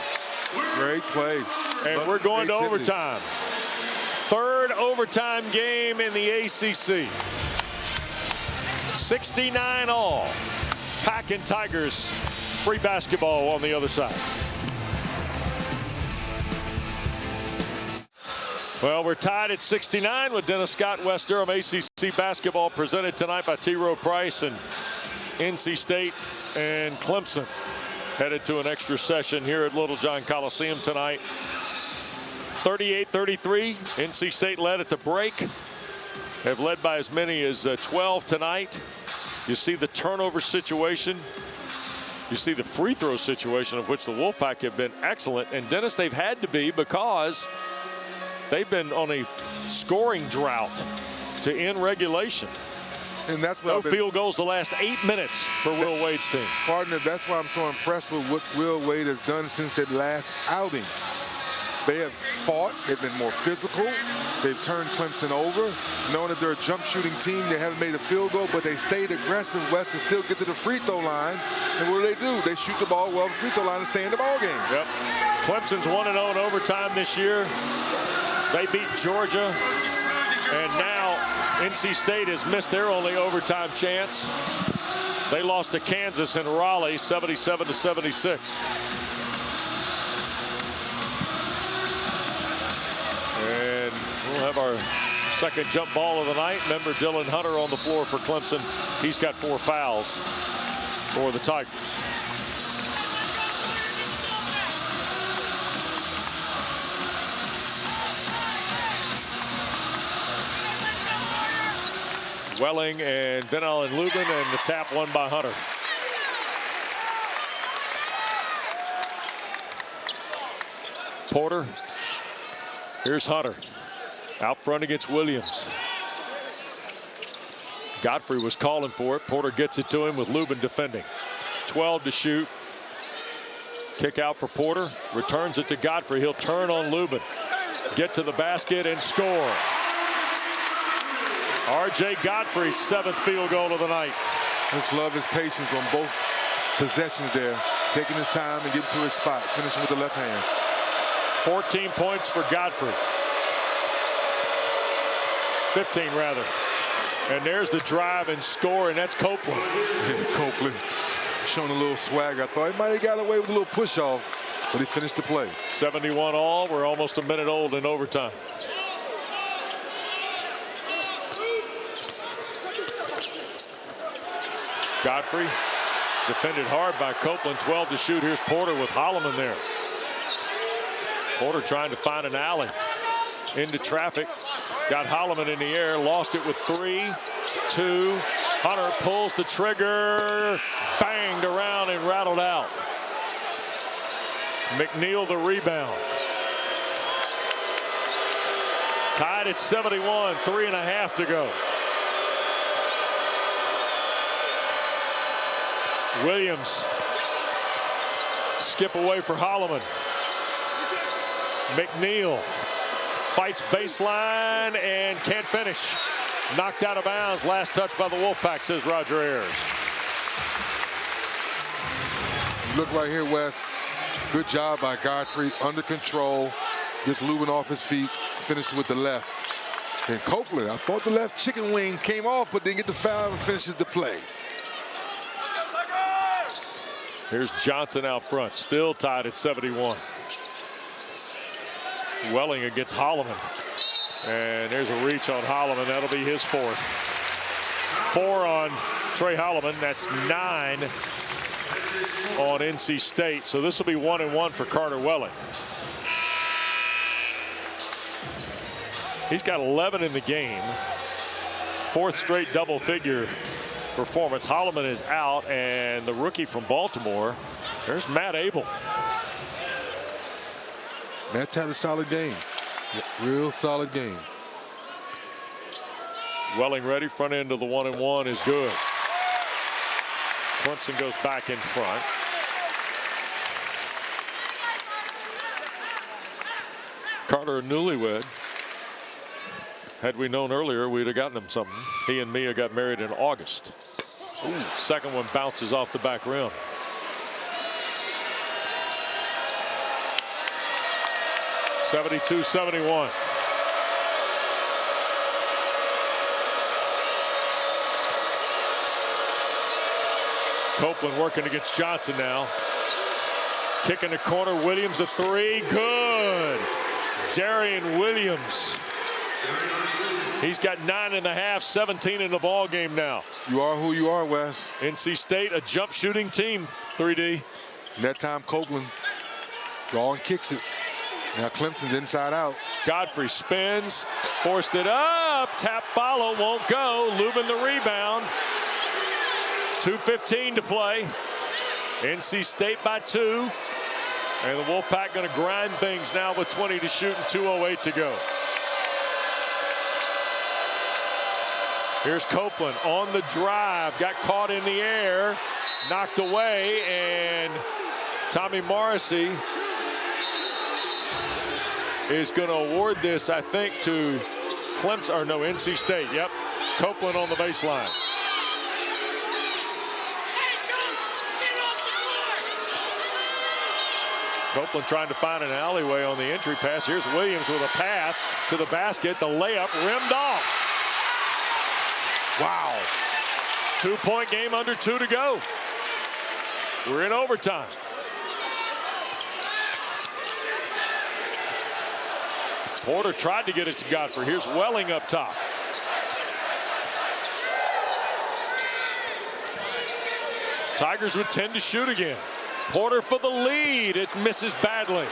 Great play. And we're going to overtime. 3rd overtime game in the ACC. 69 all. Pack and Tigers. Free basketball on the other side. Well, we're tied at 69 with Dennis Scott. West Durham ACC basketball presented tonight by T. Rowe Price, and NC State and Clemson headed to an extra session here at Littlejohn Coliseum tonight. 38-33. NC State led at the break. Have led by as many as 12 tonight. You see the turnover situation. You see the free throw situation, of which the Wolfpack have been excellent. And Dennis, they've had to be because they've been on a scoring drought to end regulation. And that's what no field goals the last 8 minutes for Will Wade's team. Partner, that's why I'm so impressed with what Will Wade has done since that last outing. They have fought. They've been more physical. They've turned Clemson over. Knowing that they're a jump shooting team, they haven't made a field goal, but they stayed aggressive, West, to still get to the free throw line. And what do? They shoot the ball well at the free throw line and stay in the ball game. Yep. Clemson's 1-0 in overtime this year. They beat Georgia, and now NC State has missed their only overtime chance. They lost to Kansas in Raleigh, 77-76. And we'll have our second jump ball of the night. Remember, Dylan Hunter on the floor for Clemson. He's got 4 fouls for the Tigers. Welling and Venel and Lubin, and the tap won by Hunter. Porter. Here's Hunter. Out front against Williams. Godfrey was calling for it. Porter gets it to him with Lubin defending. 12 to shoot. Kick out for Porter. Returns it to Godfrey. He'll turn on Lubin. Get to the basket and score. R.J. Godfrey's 7th field goal of the night. Just love his patience on both possessions there. Taking his time and getting to his spot. Finishing with the left hand. 14 points for Godfrey. 15 rather. And there's the drive and score, and that's Copeland. Yeah, Copeland showing a little swag. I thought he might have got away with a little push off, but he finished the play. 71 all. We're almost a minute old in overtime. Godfrey defended hard by Copeland. 12 to shoot. Here's Porter with Holloman there. Porter trying to find an alley into traffic. Got Holloman in the air. Lost it with 3, 2. Hunter pulls the trigger. Banged around and rattled out. McNeil the rebound. Tied at 71. 3.5 to go. Williams skip away for Holloman. McNeil fights baseline and can't finish. Knocked out of bounds. Last touch by the Wolfpack, says Roger Ayers. Look right here, Wes. Good job by Godfrey. Under control. Gets Lubin off his feet. Finishes with the left. And Copeland, I thought the left chicken wing came off, but didn't get the foul and finishes the play. Here's Johnson out front, still tied at 71. Welling against Holloman. And there's a reach on Holloman. That'll be his fourth. 4 on Trey Holloman. That's 9 on NC State. So this will be 1-1 for Carter Welling. He's got 11 in the game. 4th straight double-figure performance. Holloman is out, and the rookie from Baltimore, there's Matt Abel. Matt's had a solid game. Real solid game. Welling ready, front end of the 1-1 is good. Clemson goes back in front. Carter, a newlywed. Had we known earlier, we'd have gotten him something. He and Mia got married in August. Ooh, second one bounces off the back rim. (72-71). Copeland working against Johnson now. Kick in the corner. Williams a 3. Good. Darian Williams. He's got 9.5, 17 in the ball game now. You are who you are, Wes. NC State, a jump shooting team. 3D. And that time Copeland draw and kicks it. Now Clemson's inside out. Godfrey spins, forced it up. Tap follow, won't go. Lubin the rebound. 2:15 to play. NC State by 2. And the Wolfpack going to grind things now with 20 to shoot and 2:08 to go. Here's Copeland on the drive. Got caught in the air. Knocked away. And Tommy Morrissey is going to award this, I think, to Clemson, or no, NC State. Yep. Copeland on the baseline. Copeland trying to find an alleyway on the entry pass. Here's Williams with a path to the basket. The layup rimmed off. Wow. 2-point game, under 2 to go. We're in overtime. Porter tried to get it to Godfrey. Here's Welling up top. Tigers with 10 to shoot again. Porter for the lead. It misses badly.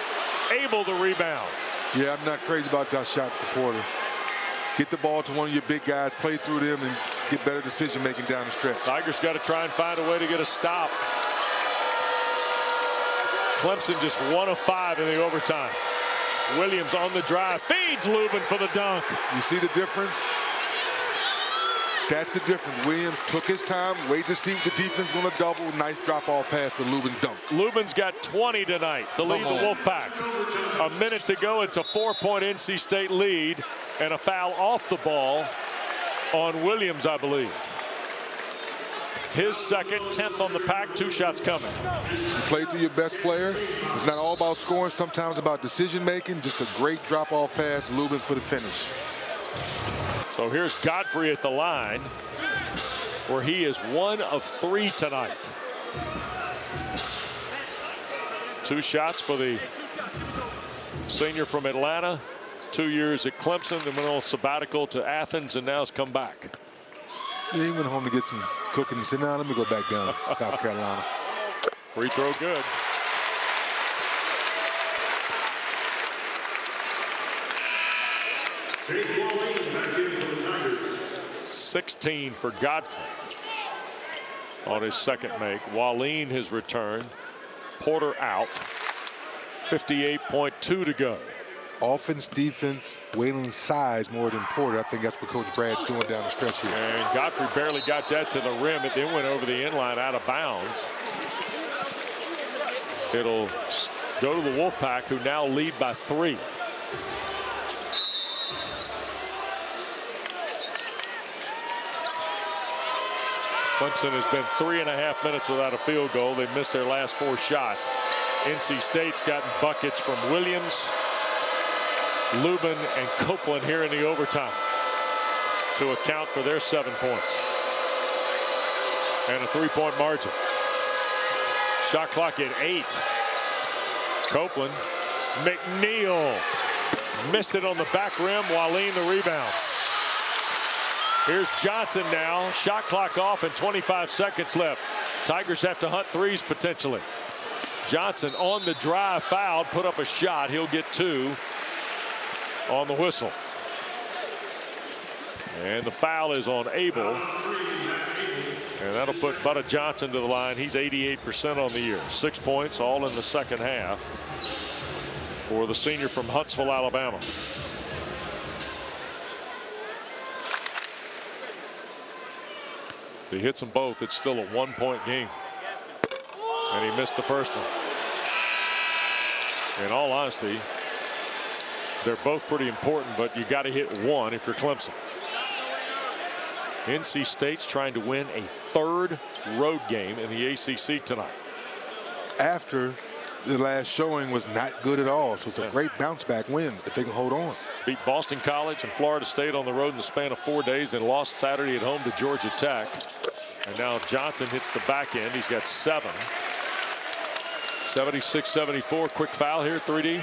Able to rebound. Yeah, I'm not crazy about that shot for Porter. Get the ball to one of your big guys, play through them, and get better decision making down the stretch. Tigers got to try and find a way to get a stop. Clemson just 1 of 5 in the overtime. Williams on the drive, feeds Lubin for the dunk. You see the difference? That's the difference. Williams took his time, waited to see what the defense is going to double. Nice drop-off pass for Lubin's dunk. Lubin's got 20 tonight to lead the Wolfpack. A minute to go. It's a 4-point NC State lead, and a foul off the ball on Williams, I believe. His second, 10th on the pack. 2 shots coming. You play through your best player. It's not all about scoring. Sometimes about decision making. Just a great drop-off pass. Lubin for the finish. So here's Godfrey at the line, where he is 1 of 3 tonight. 2 shots for the senior from Atlanta. 2 years at Clemson, then went on sabbatical to Athens, and now has come back. Yeah, he went home to get some cooking. He said, "Now let me go back down to South Carolina." Free throw good. Take 16 for Godfrey on his second make. Wallin has returned. Porter out. 58.2 to go. Offense, defense, Whalen's size more than Porter. I think that's what Coach Brad's doing down the stretch here. And Godfrey barely got that to the rim. It then went over the inline out of bounds. It'll go to the Wolfpack, who now lead by 3. Clemson has been 3.5 minutes without a field goal. They've missed their last 4 shots. NC State's gotten buckets from Williams, Lubin, and Copeland here in the overtime to account for their 7 points. And a 3-point margin. Shot clock at 8. Copeland. McNeil missed it on the back rim. Wallin the rebound. Here's Johnson now. Shot clock off and 25 seconds left. Tigers have to hunt threes potentially. Johnson on the drive, fouled, put up a shot. He'll get 2 on the whistle. And the foul is on Abel. And that'll put Butta Johnson to the line. He's 88% on the year. 6 points, all in the second half for the senior from Huntsville, Alabama. If he hits them both, it's still a 1-point game. And he missed the first one. In all honesty, they're both pretty important, but you got to hit one if you're Clemson. NC State's trying to win a 3rd road game in the ACC tonight. After the last showing was not good at all, so it's a great bounce back win if they can hold on. Beat Boston College and Florida State on the road in the span of 4 days and lost Saturday at home to Georgia Tech. And now Johnson hits the back end. He's got 7. 76-74. Quick foul here, 3D.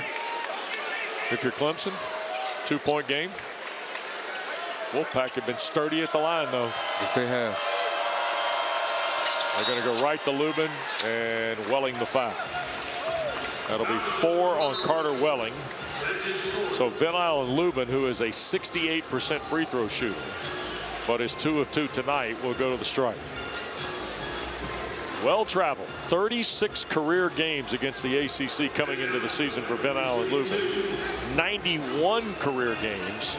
If you're Clemson, 2-point game. Wolfpack have been sturdy at the line, though. Yes, they have. They're going to go right to Lubin and Welling the foul. That'll be 4 on Carter Welling. So Venile and Lubin, who is a 68% free throw shooter, but is 2 of 2 tonight, will go to the strike. Well traveled. 36 career games against the ACC coming into the season for Venile and Lubin. 91 career games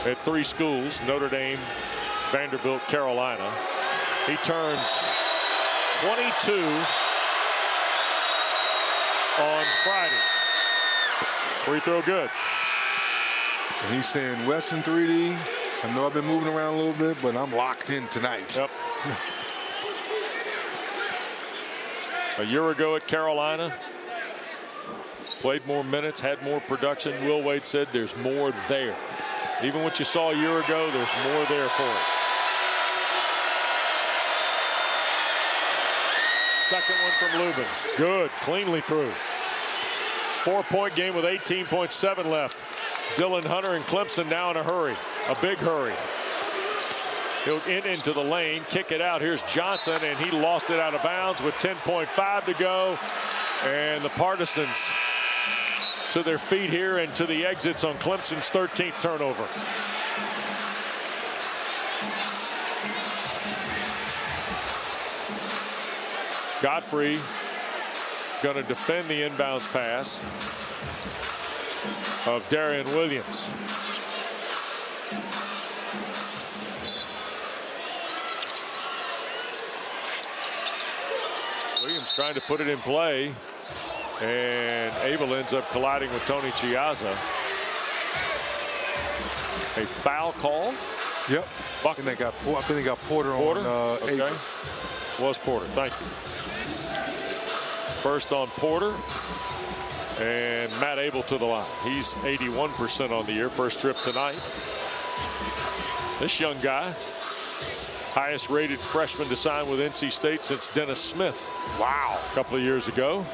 at 3 schools, Notre Dame, Vanderbilt, Carolina. He turns 22 on Friday. Free throw good. And he's saying Western 3D. I know I've been moving around a little bit, but I'm locked in tonight. Yep. A year ago at Carolina, played more minutes, had more production. Will Wade said there's more there. Even what you saw a year ago, there's more there for him. Second one from Lubin. Good, cleanly through. 4-point game with 18.7 left. Dylan Hunter and Clemson now in a hurry, a big hurry. He'll into the lane, kick it out. Here's Johnson, and he lost it out of bounds with 10.5 to go. And the Partisans to their feet here and to the exits on Clemson's 13th turnover. Godfrey going to defend the inbounds pass of Darian Williams. Williams trying to put it in play, and Abel ends up colliding with Tony Chiazza. A foul call. Yep. I think they got Porter on okay. Abel. Was Porter. Thank you. First on Porter, and Matt Abel to the line. He's 81% on the year. First trip tonight. This young guy, highest rated freshman to sign with NC State since Dennis Smith. Wow. A couple of years ago.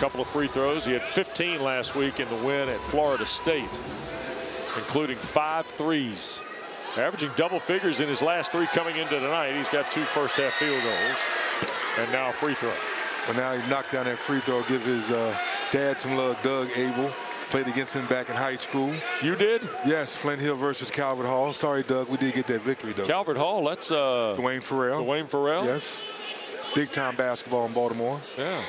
Couple of free throws. He had 15 last week in the win at Florida State, including 5 threes. Averaging double figures in his last 3 coming into tonight. He's got 2 first-half field goals, and now a free throw. But now he knocked down that free throw. Give his dad some love. Doug Abel played against him back in high school. You did? Yes, Flint Hill versus Calvert Hall. Sorry, Doug, we did get that victory, though. Calvert Hall, that's Dwayne Farrell. Dwayne Farrell. Yes, big time basketball in Baltimore. Yeah.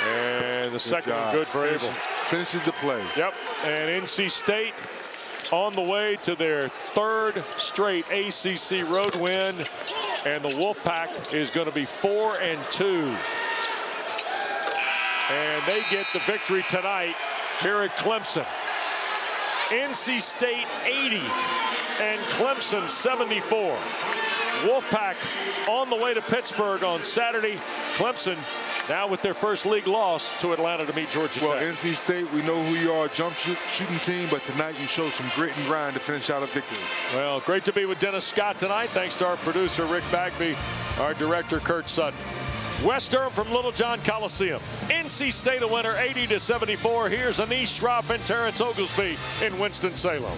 And the second one good for Abel. Finishes the play. Yep. And NC State on the way to their 3rd straight ACC road win. And the Wolfpack is going to be 4-2. And they get the victory tonight here at Clemson. NC State 80 and Clemson 74. Wolfpack on the way to Pittsburgh on Saturday. Clemson now with their first league loss to Atlanta to meet Georgia Well, Tech. NC State, we know who you are, a shooting team, but tonight you showed some grit and grind to finish out a victory. Well, Great to be with Dennis Scott tonight. Thanks to our producer, Rick Bagby, our director, Kurt Sutton. West Durham from Littlejohn Coliseum. NC State a winner 80-74. Here's Anish Shroff and Terrence Oglesby in Winston-Salem.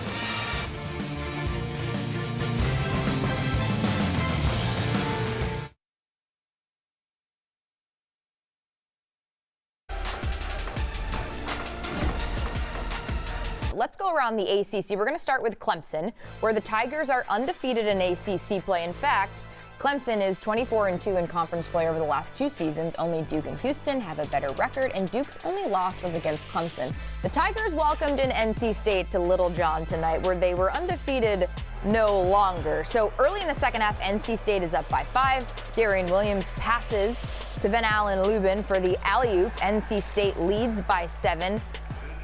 Let's go around the ACC. We're going to start with Clemson, where the Tigers are undefeated in ACC play. In fact, Clemson is 24-2 in conference play over the last 2 seasons. Only Duke and Houston have a better record, and Duke's only loss was against Clemson. The Tigers welcomed in NC State to Littlejohn tonight, where they were undefeated no longer. So early in the second half, NC State is up by 5. Darian Williams passes to Van Allen Lubin for the alley-oop. NC State leads by 7.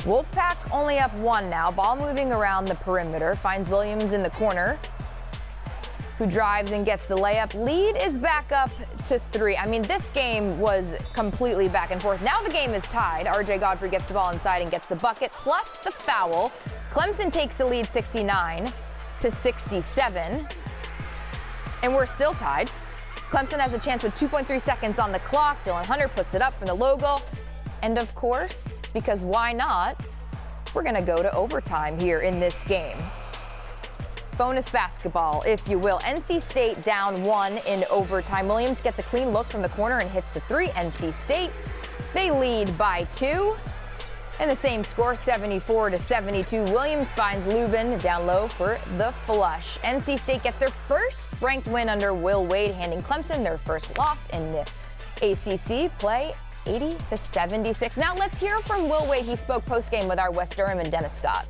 Wolfpack only up 1 now. Ball moving around the perimeter. Finds Williams in the corner, who drives and gets the layup. Lead is back up to 3. I mean, this game was completely back and forth. Now the game is tied. RJ Godfrey gets the ball inside and gets the bucket, plus the foul. Clemson takes the lead 69-67. And we're still tied. Clemson has a chance with 2.3 seconds on the clock. Dylan Hunter puts it up from the logo. And of course, because why not, we're going to go to overtime here in this game. Bonus basketball, if you will. NC State down 1 in overtime. Williams gets a clean look from the corner and hits the 3. NC State, they lead by 2. And the same score, 74-72. Williams finds Lubin down low for the flush. NC State gets their first ranked win under Will Wade, handing Clemson their first loss in the ACC play. 80-76. Now let's hear from Will Wade. He spoke post-game with our West Durham and Dennis Scott.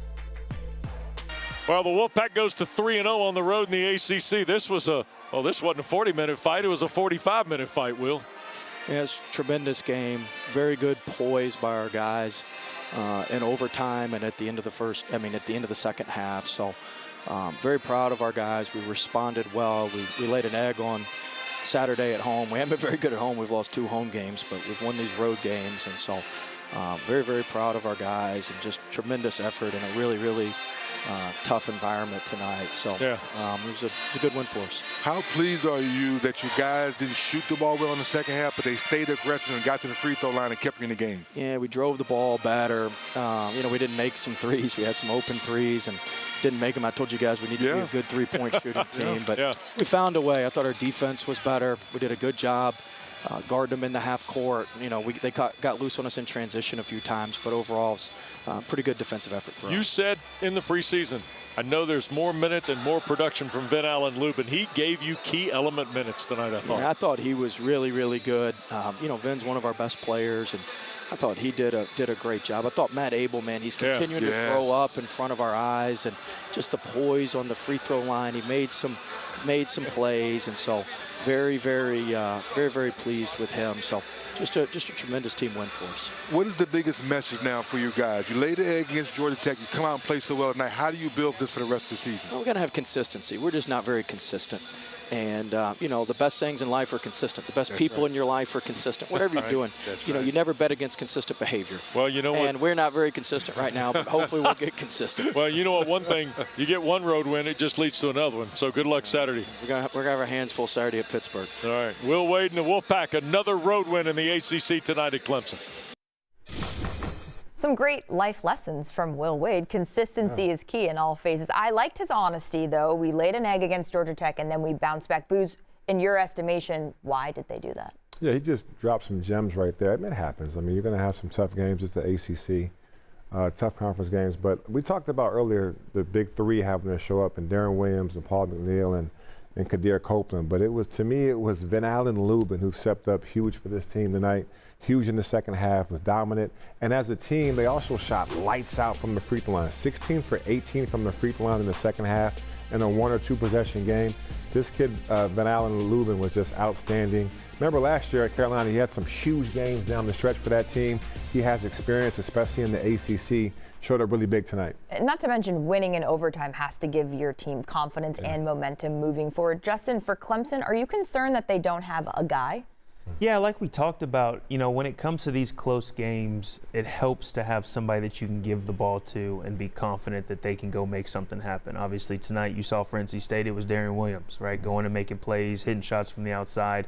Well, the Wolfpack goes to 3-0 on the road in the ACC. This wasn't a 40-minute fight. It was a 45-minute fight, Will. Yeah, it's a tremendous game. Very good poise by our guys in overtime and at the end of the second half. So very proud of our guys. We responded well. We laid an egg on Saturday at home. We haven't been very good at home. We've lost 2 home games, but we've won these road games. And so very, very proud of our guys and just tremendous effort in a really, really tough environment tonight. So yeah. It was a good win for us. How pleased are you that your guys didn't shoot the ball well in the second half, but they stayed aggressive and got to the free throw line and kept you in the game? Yeah, we drove the ball better. We didn't make some threes. We had some open threes and didn't make them. I told you guys we need to be a good 3-point shooting team, but we found a way. I thought our defense was better. We did a good job. Guard them in the half court. They got loose on us in transition a few times, but overall, it's pretty good defensive effort for us. You said in the preseason, I know there's more minutes and more production from Van Allen Lubin. He gave you key element minutes tonight, I thought. Yeah, I thought he was really, really good. Vin's one of our best players, and I thought he did a great job. I thought Matt Abel, man, he's continuing to throw up in front of our eyes, and just the poise on the free throw line. He made some plays, and so very, very pleased with him. So just a tremendous team win for us. What is the biggest message now for you guys? You laid the egg against Georgia Tech. You come out and play so well tonight. How do you build this for the rest of the season? Well, we're going to have consistency. We're just not very consistent. And, the best things in life are consistent. The best people in your life are consistent. Whatever you're doing, you never bet against consistent behavior. Well, you know what? And we're not very consistent right now, but hopefully we'll get consistent. Well, you know what? One thing, you get one road win, it just leads to another one. So good luck Saturday. We're gonna have our hands full Saturday at Pittsburgh. All right. Will Wade and the Wolfpack, another road win in the ACC tonight at Clemson. Some great life lessons from Will Wade. Consistency is key in all phases. I liked his honesty, though. We laid an egg against Georgia Tech, and then we bounced back. Booze, in your estimation, why did they do that? Yeah, he just dropped some gems right there. I mean, it happens. I mean, you're going to have some tough games. It's the ACC, tough conference games. But we talked about earlier the big 3 having to show up, and Darren Williams and Paul McNeil and Kadir Copeland. But it was Van Allen Lubin who stepped up huge for this team tonight. Huge in the second half, was dominant. And as a team, they also shot lights out from the free throw line. 16 for 18 from the free throw line in the second half in a 1 or 2 possession game. This kid, Van Allen Lubin, was just outstanding. Remember last year at Carolina, he had some huge games down the stretch for that team. He has experience, especially in the ACC. Showed up really big tonight. Not to mention winning in overtime has to give your team confidence and momentum moving forward. Justin, for Clemson, are you concerned that they don't have a guy? Yeah, like we talked about, when it comes to these close games, it helps to have somebody that you can give the ball to and be confident that they can go make something happen. Obviously, tonight you saw for NC State, it was Darren Williams, right, going and making plays, hitting shots from the outside.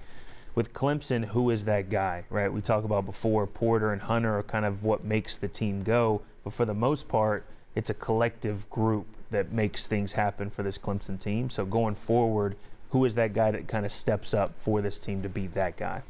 With Clemson, who is that guy, right? We talked about before, Porter and Hunter are kind of what makes the team go, but for the most part, it's a collective group that makes things happen for this Clemson team. So going forward, who is that guy that kind of steps up for this team to be that guy?